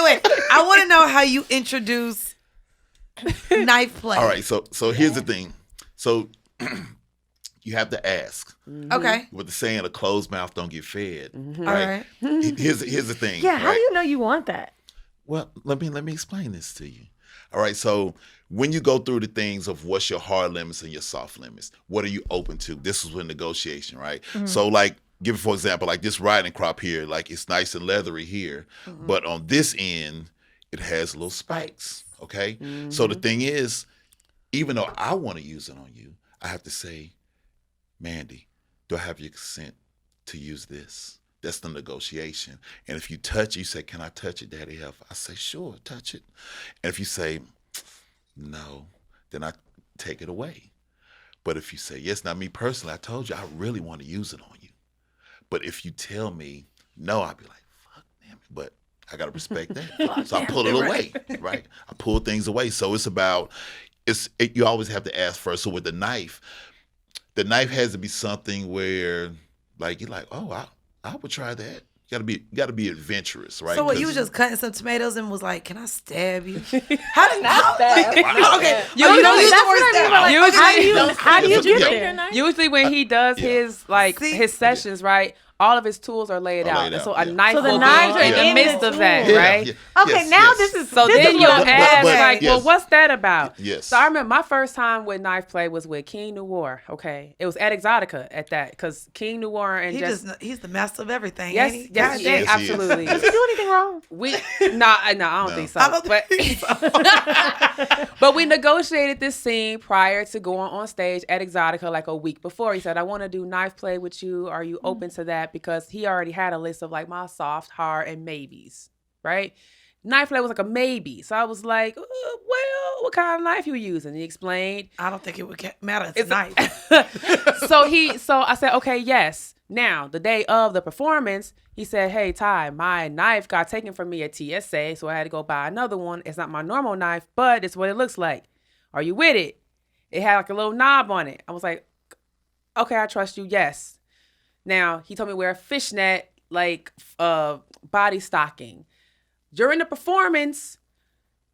wait. I want to know how you introduce knife play. All right, so here's the thing. So you have to ask. Okay. With the saying, a closed mouth don't get fed. All right. Here's the thing. Yeah, how right? do you know you want that? Well, let me explain this to you. All right, so when you go through the things of what's your hard limits and your soft limits, what are you open to? This is with negotiation, right? So like, give for example, like this riding crop here, like it's nice and leathery here, but on this end, it has little spikes, okay? So the thing is, even though I want to use it on you, I have to say, Mandii, do I have your consent to use this? That's the negotiation. And if you touch it, you say, can I touch it, Daddy Heff? I say, sure, touch it. And if you say, no, then I take it away. But if you say, yes, now me personally, I told you I really want to use it on you. But if you tell me no, I'd be like, fuck, damn it. But I got to respect that. So I pull it away, right? I pull things away. So it's about, you always have to ask first. So with the knife has to be something where, like, you're like, oh, I would try that. You gotta be adventurous, right? So what, you was just cutting some tomatoes and was like, can I stab you? How did not stab? Okay. You know, use the word stab. How do you get there? Usually when he does his his sessions, right, all of his tools are laid out. And so a knife will be in the midst of that, right? Okay, now this is so then you'll ask like, well, what's that about? Yes. So I remember my first time with knife play was with King Noir. Okay, it was at Exotica at that because King Noir and he's the master of everything. Yes, ain't he? yes, absolutely. Did you do anything wrong? I don't think so. I don't think so. But we negotiated this scene prior to going on stage at Exotica like a week before. He said, I want to do knife play with you. Are you open to that? Because he already had a list of like my soft, hard, and maybes, right? Knife play was like a maybe. So I was like, well, what kind of knife you using? He explained. I don't think it would matter. It's a knife. So I said, okay, yes. Now, the day of the performance, he said, hey, Ty, my knife got taken from me at TSA, so I had to go buy another one. It's not my normal knife, but it's what it looks like. Are you with it? It had like a little knob on it. I was like, okay, I trust you. Yes. Now, he told me to wear a fishnet, like body stocking. During the performance,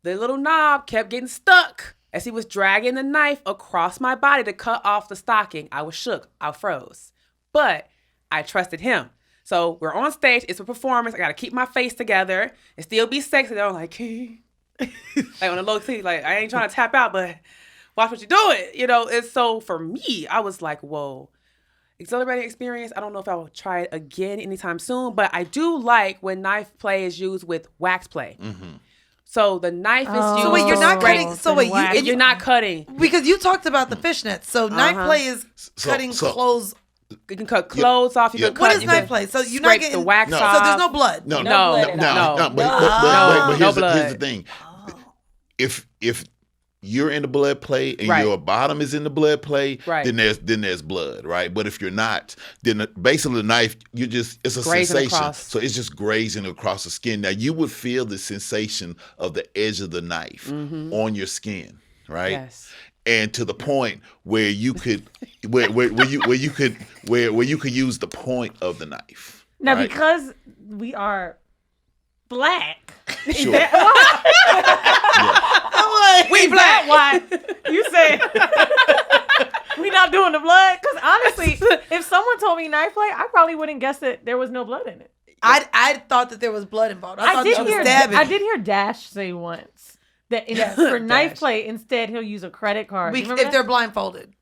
the little knob kept getting stuck as he was dragging the knife across my body to cut off the stocking. I was shook. I froze. But I trusted him. So we're on stage. It's a performance. I got to keep my face together and still be sexy. They're like, hey. Like on the low key, like, I ain't trying to tap out, but watch what you're doing. You know, and so for me, I was like, whoa. Exhilarating experience. I don't know if I will try it again anytime soon, but I do like when knife play is used with wax play. Mm-hmm. So the knife is used. So wait, you're not cutting. So wait, you're not cutting because you talked about the fishnets. So knife play is cutting clothes. You can cut clothes off. You can cut. What is knife play? So you're not getting the wax off. So there's no blood. No blood. But here's the thing. If you're in the blood play and your bottom is in the blood play, then there's blood, right? But if you're not, then basically the knife, it's a grazing sensation. Across. So it's just grazing across the skin. Now you would feel the sensation of the edge of the knife on your skin, right? Yes. And to the point where you could where you could use the point of the knife. Now, right? because we are black. Sure. We black. Why you say we not doing the blood? Because honestly, if someone told me knife play, I probably wouldn't guess that there was no blood in it. I thought that there was blood involved. I did hear Dash say once that for knife play, instead he'll use a credit card. If they're blindfolded.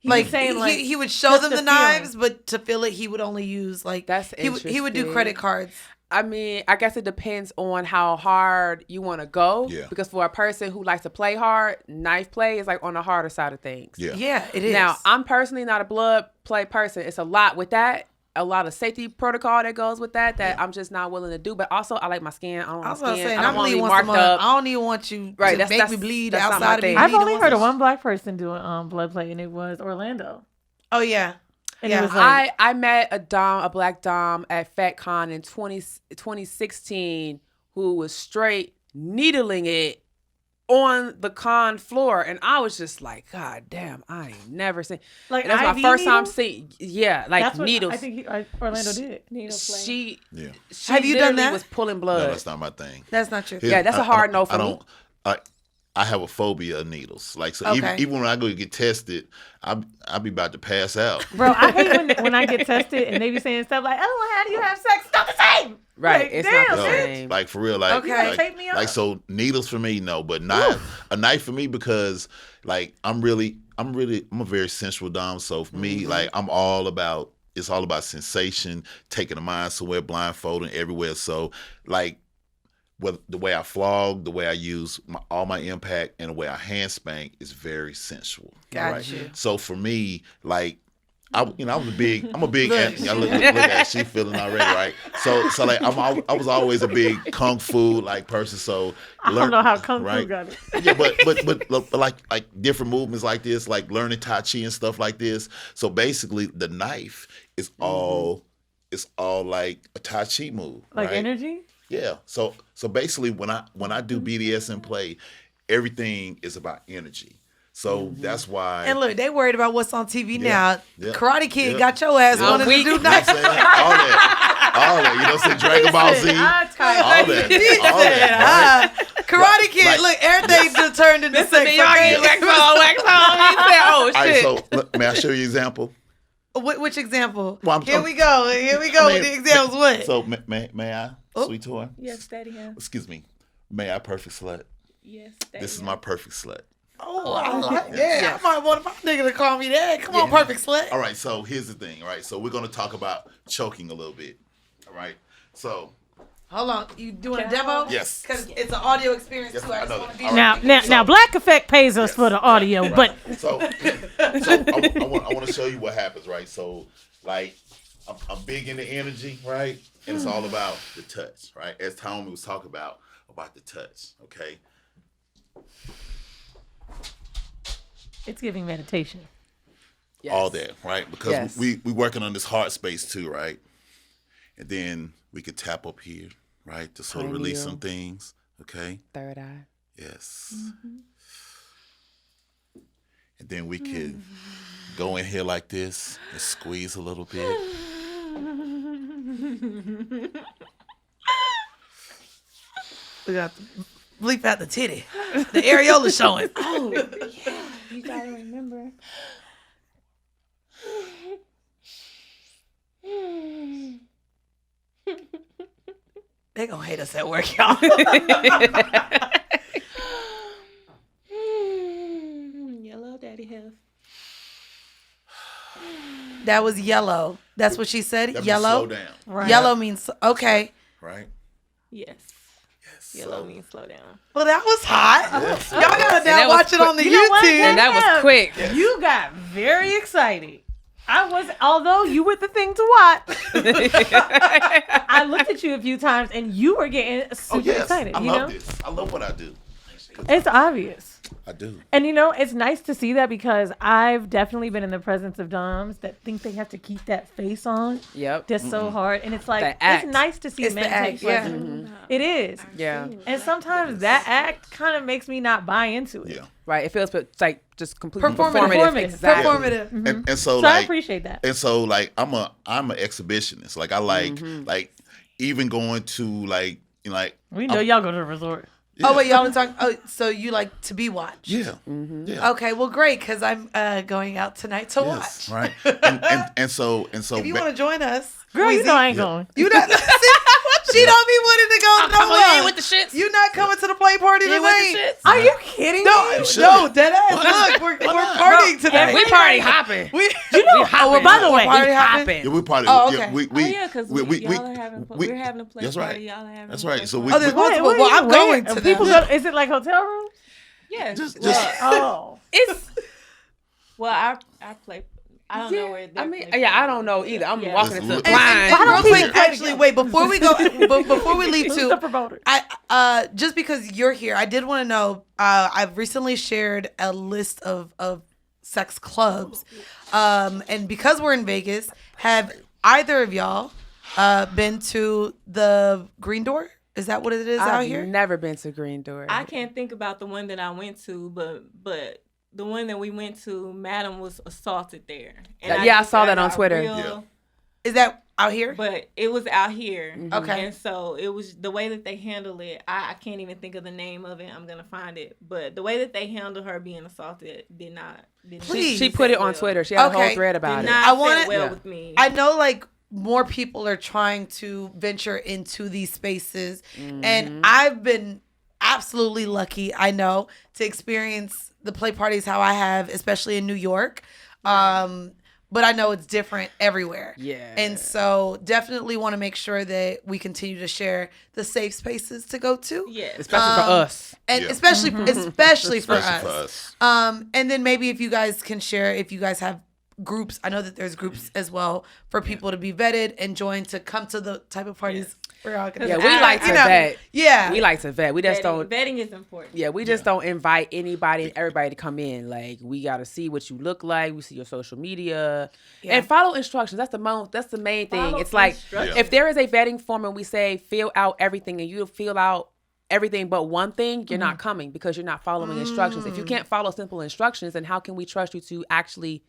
He would show them the knives, but to feel it, he would only use that's he would do credit cards. I mean, I guess it depends on how hard you want to go. Yeah. Because for a person who likes to play hard, knife play is like on the harder side of things. Yeah, it is. Now, I'm personally not a blood play person. It's a lot with that. A lot of safety protocol that goes with that I'm just not willing to do. But also, I like my skin. I don't want my skin. I don't want to be marked up. I don't even want you to make me bleed outside of me. I've only heard of one black person doing blood play, and it was Orlando. Oh, yeah. And it was like, I met a black dom at FatCon in 2016 who was straight needling it on the con floor, and I was just like, God damn, I ain't never seen. Like, and that's my first time seeing. Yeah, like that's what needles. I think Orlando did. She have you done that? Was pulling blood. No, that's not my thing. That's not your thing. Yeah, that's a hard no for me. I have a phobia of needles. Like, so Okay. even when I go to get tested, I be about to pass out. Bro, I hate when I get tested and they be saying stuff like, "Oh, how do you have sex?" It's not the same. Right. Like, It's damn, not the No, same. like for real, like, Okay. like, Tape me up. like so needles for me, no, but a knife for me because like I'm a very sensual dom. So for me, like it's all about sensation, taking the mind somewhere, blindfolding everywhere. So like the way I flog, the way I use all my impact, and the way I hand spank is very sensual. Gotcha. So for me, like I'm a big y'all look at she feeling already, right? So like I was always a big kung fu like person. So I don't know how kung fu got it. Yeah, but like different movements like this, like learning Tai Chi and stuff like this. So basically, the knife is all like a Tai Chi move, Like right? energy. Yeah. So basically, when I do BDSM play, everything is about energy. So that's why. And look, they worried about what's on TV Yeah, now. yeah, Karate Kid yeah. got your ass Yeah. wanted to Weak. do You know what I'm nothing. saying? All that. You know what I'm saying? Dragon Ball Z. All that. Right? Karate Kid, Like- look, everything just turned into sex. Okay? Wax on. He said, "Oh All right, shit." so look, may I show you an example? Which example? Well, Here we go with the examples. What? So may I, sweet toy? Yes, Daddy Heff. Excuse me. May I perfect slut? Yes, Daddy This is my perfect slut. Oh, I like that. I might want my nigga to call me that. Come on, perfect slut. All right, so here's the thing, all right? So we're going to talk about choking a little bit, all right? So, Hold on, you doing a demo? Yes. Because it's an audio experience Yes, too. I I just know want to that. be All right. Now, Black Effect pays us for the audio, but so I want to show you what happens, right? So, like, I'm big into energy, right? And it's all about the touch, right? As Tyomi was talking about the touch, okay? it's giving meditation. Yes. All that, right? Because Yes. we working on this heart space too, right? And then we could tap up here, right? To sort of release Cranial. some things, okay? Third eye. Yes. And then we could go in here like this and squeeze a little bit. We got to bleep out the titty. The areola showing. Oh, yeah. You gotta remember. They gonna hate us at work, y'all. Yellow Daddy Heff. That was yellow. That's what she said. That means Yellow. slow down, Right. Yellow means okay. right? Yes. Yes. Yellow means slow down. Well, that was hot. Yes. Y'all gotta now that was watch it on the You know what? YouTube. And that was quick. You got very excited. Although you were the thing to watch, I looked at you a few times and you were getting super Oh yes, excited. I You love know, this. I love what I do. it's obvious. I do. And it's nice to see that because I've definitely been in the presence of doms that think they have to keep that face on Yep. just so hard. And it's like, The act. it's nice to see It's men the take act, yeah. pleasure. It is. Yeah. And sometimes that act kind of makes me not buy into it. Yeah. Right. It feels like just completely Performative. performative. Exactly. Performative. And so So I like appreciate that. and so like I'm an exhibitionist. Like I like even going to like We know y'all go to the resort. Oh wait, y'all are talking. Oh, so you like to be watched? yeah. Yeah. Okay, well, great, because I'm going out tonight to Yes, watch. right. And so If you want to join us, Girl, you Weezy, know I ain't going. You not. She don't be wanting to go nowhere. with the shits. You not coming to the play party tonight? Are you kidding No, me? should. no, dead ass. Look, we're not? partying today. We party hopping. We, By the way, party we hopping. hopping. yeah, we probably Oh, yeah, okay. we Because y'all are having. We're having a play That's party. right. Y'all are having. That's a right. play So party. Oh, there's multiple. Well, I'm going to people them. go, is it like hotel rooms? Yes. just Oh. It's. Well, I play. I don't know where. I mean, yeah, I don't know either. I'm Yeah. walking Just into the look- blind. Why don't Real people quick, actually, wait, before we go, before we leave Who's too, the promoter? I just because you're here, I did want to know. I've recently shared a list of sex clubs, and because we're in Vegas, have either of y'all been to the Green Door? Is that what it is out I've here? never been to Green Door. I can't think about the one that I went to, but the one that we went to, Madam was assaulted there. And Yeah, I think saw that got on a Twitter. real- Yeah. Is that out here? But it was out here. Okay. And so it was the way that they handled it. I can't even think of the name of it. I'm going to find it. But the way that they handled her being assaulted did not. Please. She put it on Twitter. She had a whole thread about did it. not I want sit well with me. I know, like, more people are trying to venture into these spaces, and I've been absolutely lucky, I know, to experience the play parties how I have, especially in New York. But I know it's different everywhere. Yeah. And so definitely want to make sure that we continue to share the safe spaces to go to. Yes. Especially for us. And Yeah. especially for Especially us. for us. And then maybe if you guys can share, if you guys have groups, I know that there's groups as well for people to be vetted and join to come to the type of parties we're all gonna Yeah, do. we like to vet. Yeah. We like to vet. We just don't. Vetting is important. Yeah, we just don't invite anybody and everybody to come in. Like, we gotta see what you look like. We see your social media and follow instructions. That's the main thing. Follow It's like instructions. if there is a vetting form and we say fill out everything and you fill out everything but one thing, you're not coming because you're not following instructions. If you can't follow simple instructions, then how can we trust you to actually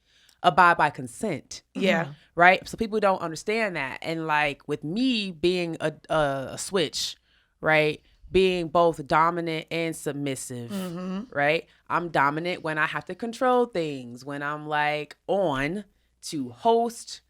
abide by consent? Yeah. Right? So people don't understand that. And like with me being a switch, right? Being both dominant and submissive, right? I'm dominant when I have to control things, when I'm like on to host,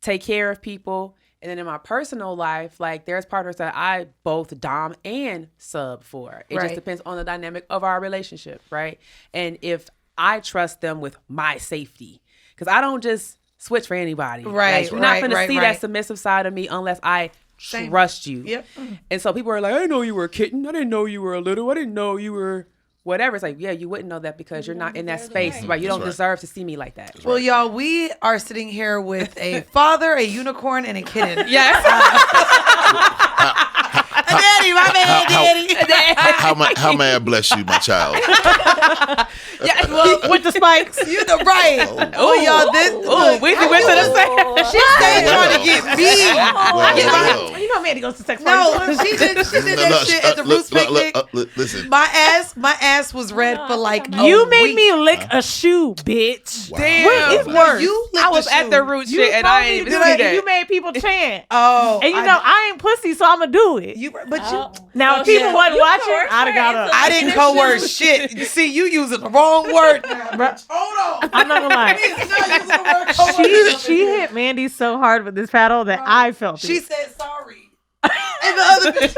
take care of people. And then in my personal life, like there's partners that I both dom and sub for. It Right. just depends on the dynamic of our relationship, right? And if I trust them with my safety, because I don't just switch for anybody. Right, Like, you're not going to see right. that submissive side of me unless I Same. trust you. Yep. And so people are like, I didn't know you were a kitten. I didn't know you were a little. I didn't know you were whatever. It's like, yeah, you wouldn't know that because you're not in that space, right? You don't That's right. deserve to see me like that. Well, y'all, we are sitting here with a father, a unicorn, and a kitten. Yes. Daddy, my man, daddy. How may I bless you, my child? Yeah, well, with the spikes. You the right. Oh, y'all, this. Ooh, Weezy went to the same. She stayed trying to get me. Well, You know, Mandii goes to sex No, parties. she did that shit at the Roots picnic. Listen. My ass was red for like You a made week. me lick a shoe, bitch. Wow. Damn. What is worse? You licked I was the at shoe. the root You shit and told I me ain't to even do see it, and that. you made people chant. Oh, And you know, I ain't pussy, so I'ma do it. but you. Now, if Oh, people yeah. wasn't You watching, coerced I'd have got her up. into I didn't coerce shit. You see, you using the wrong word now. Bruh. Hold on. I'm not gonna lie. She's not using the word coerce. She hit Mandii so hard with this paddle that I felt She it. said sorry. And the other bitch.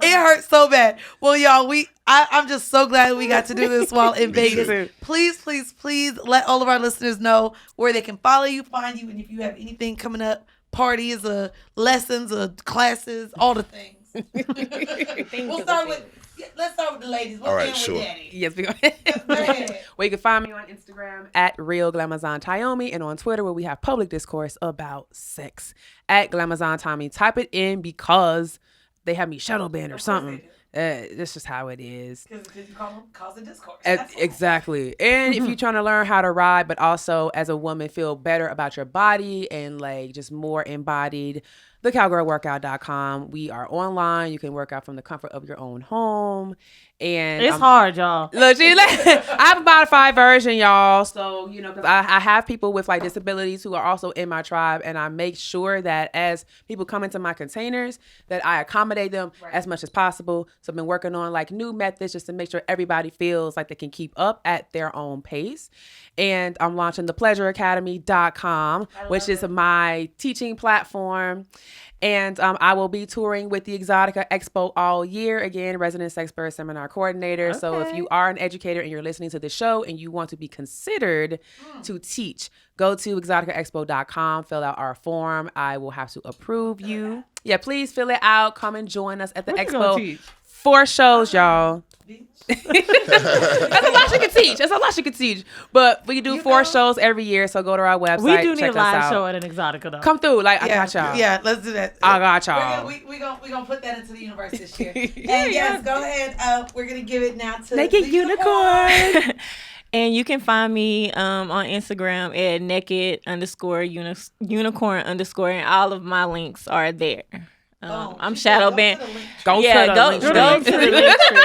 It hurt so bad. Well, y'all, I'm just so glad we got to do this while in Vegas. too. Please let all of our listeners know where they can follow you, find you, and if you have anything coming up, parties or lessons or classes, all the things. Let's start with the ladies. We'll All right, end with sure. Daddy. Yes, we go. Go ahead. Well, you can find me on Instagram at Real Glamazon Tyomi and on Twitter where we have public discourse about sex at Glamazon Tommy. Type it in because they have me shadow banned or something. That's just how it is. Because you cause a discourse. Exactly. And if you're trying to learn how to ride, but also as a woman feel better about your body and like just more embodied, thecowgirlworkout.com. We are online. You can work out from the comfort of your own home. And It's hard, y'all. Look, I have a modified version, y'all. So, you know, because I have people with like disabilities who are also in my tribe, and I make sure that as people come into my containers, that I accommodate them as much as possible. So I've been working on like new methods just to make sure everybody feels like they can keep up at their own pace. And I'm launching thepleasureacademy.com, which is my teaching platform. And I will be touring with the Exotica Expo all year. Again, resident expert seminar coordinator. Okay. So if you are an educator and you're listening to the show and you want to be considered to teach, go to exoticaexpo.com, fill out our form. I will have to approve you. Yeah, please fill it out. Come and join us at the expo. 4 shows, y'all. That's a lot you can teach. That's a lot you can teach. But we do 4 shows every year, so go to our website. We do need check a live us out. show at an Exotica, though. Come through. Like, I got y'all. Yeah, let's do that. I got y'all. We're gonna put that into the universe this year. And yes, go ahead. We're gonna give it now to Naked the Unicorn. And you can find me on Instagram at naked_unicorn_, and all of my links are there. I'm shadow banned. Go Yeah, to the go link to tree. the link tree.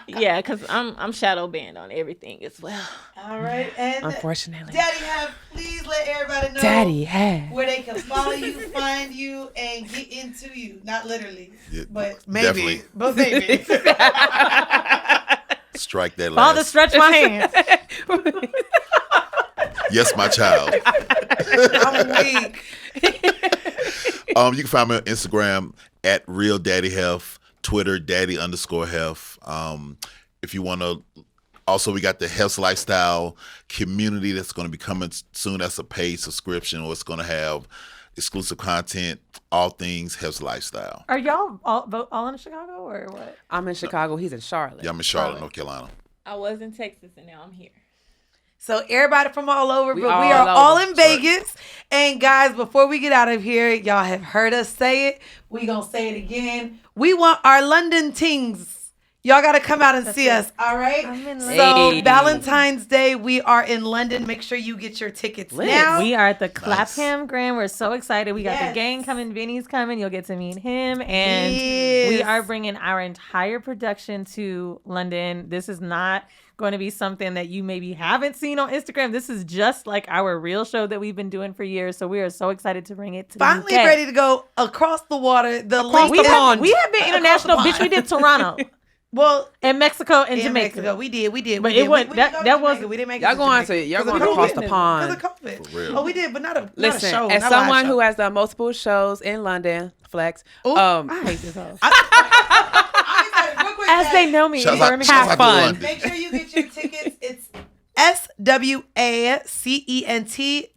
Yeah, because I'm shadow banned on everything as well. All right. And Unfortunately. Daddy Heff, please let everybody know Daddy Heff. where they can follow you, find you, and get into you. Not literally, Yeah, but maybe. definitely. But maybe. Strike that Father, last. stretch my hands. Yes, my child. I'm weak. You can find me on Instagram at Real Daddy Heff, Twitter Daddy_Heff. If you want to, also we got the Heff's Lifestyle community that's going to be coming soon. That's a paid subscription, or it's going to have exclusive content, all things Heff's Lifestyle. Are y'all all in Chicago or what? I'm in Chicago. He's in Charlotte. Yeah, I'm in Charlotte, North Carolina. I was in Texas and now I'm here. So everybody from all over, We but all we are over. all in That's right. Vegas. And guys, before we get out of here, y'all have heard us say it. We gonna say it again. We want our London tings. Y'all gotta come out and see us, all right? I'm in So London. Valentine's Day, we are in London. Make sure you get your tickets Lit. now. We are at the Clapham Grand. We're so excited. We got Yes. the gang coming. Vinny's coming. You'll get to meet him. And Yes. we are bringing our entire production to London. This is not going to be something that you maybe haven't seen on Instagram. This is just like our real show that we've been doing for years. So we are so excited to bring it to Finally the UK. ready to go across the water. The link We is have been international, Across the bitch. We did Toronto well and Mexico and in Jamaica. Mexico. We did. But we it did. wasn't- We that- didn't go to that Jamaica. wasn't- We didn't make it Y'all to going Jamaica. to y'all 'Cause going of across COVID. the Because pond. of COVID. For real. Oh, we did, but not a Listen, show. as not a live someone show. who has done multiple shows in London, flex. Ooh. I hate this house. I said, real quick, As guys, they know me, Shouts they're out, me- shouts out to fun. London. make sure you get your tickets. It's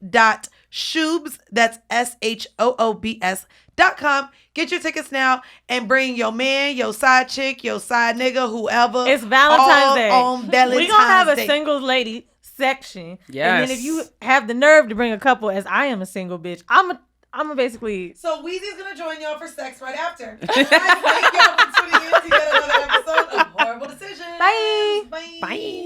swacent.shoobs. That's SHOOBS.com. Get your tickets now and bring your man, your side chick, your side nigga, whoever. It's Valentine's all Day. on Valentine's We're going to have a Day. singles lady section. And Yes. then if you have the nerve to bring a couple, as I am a single bitch, I'm a basically... So Weezy's gonna join y'all for sex right after. Guys, thank y'all for tuning in to yet another episode of Whoreible Decisions. Bye. Bye. Bye.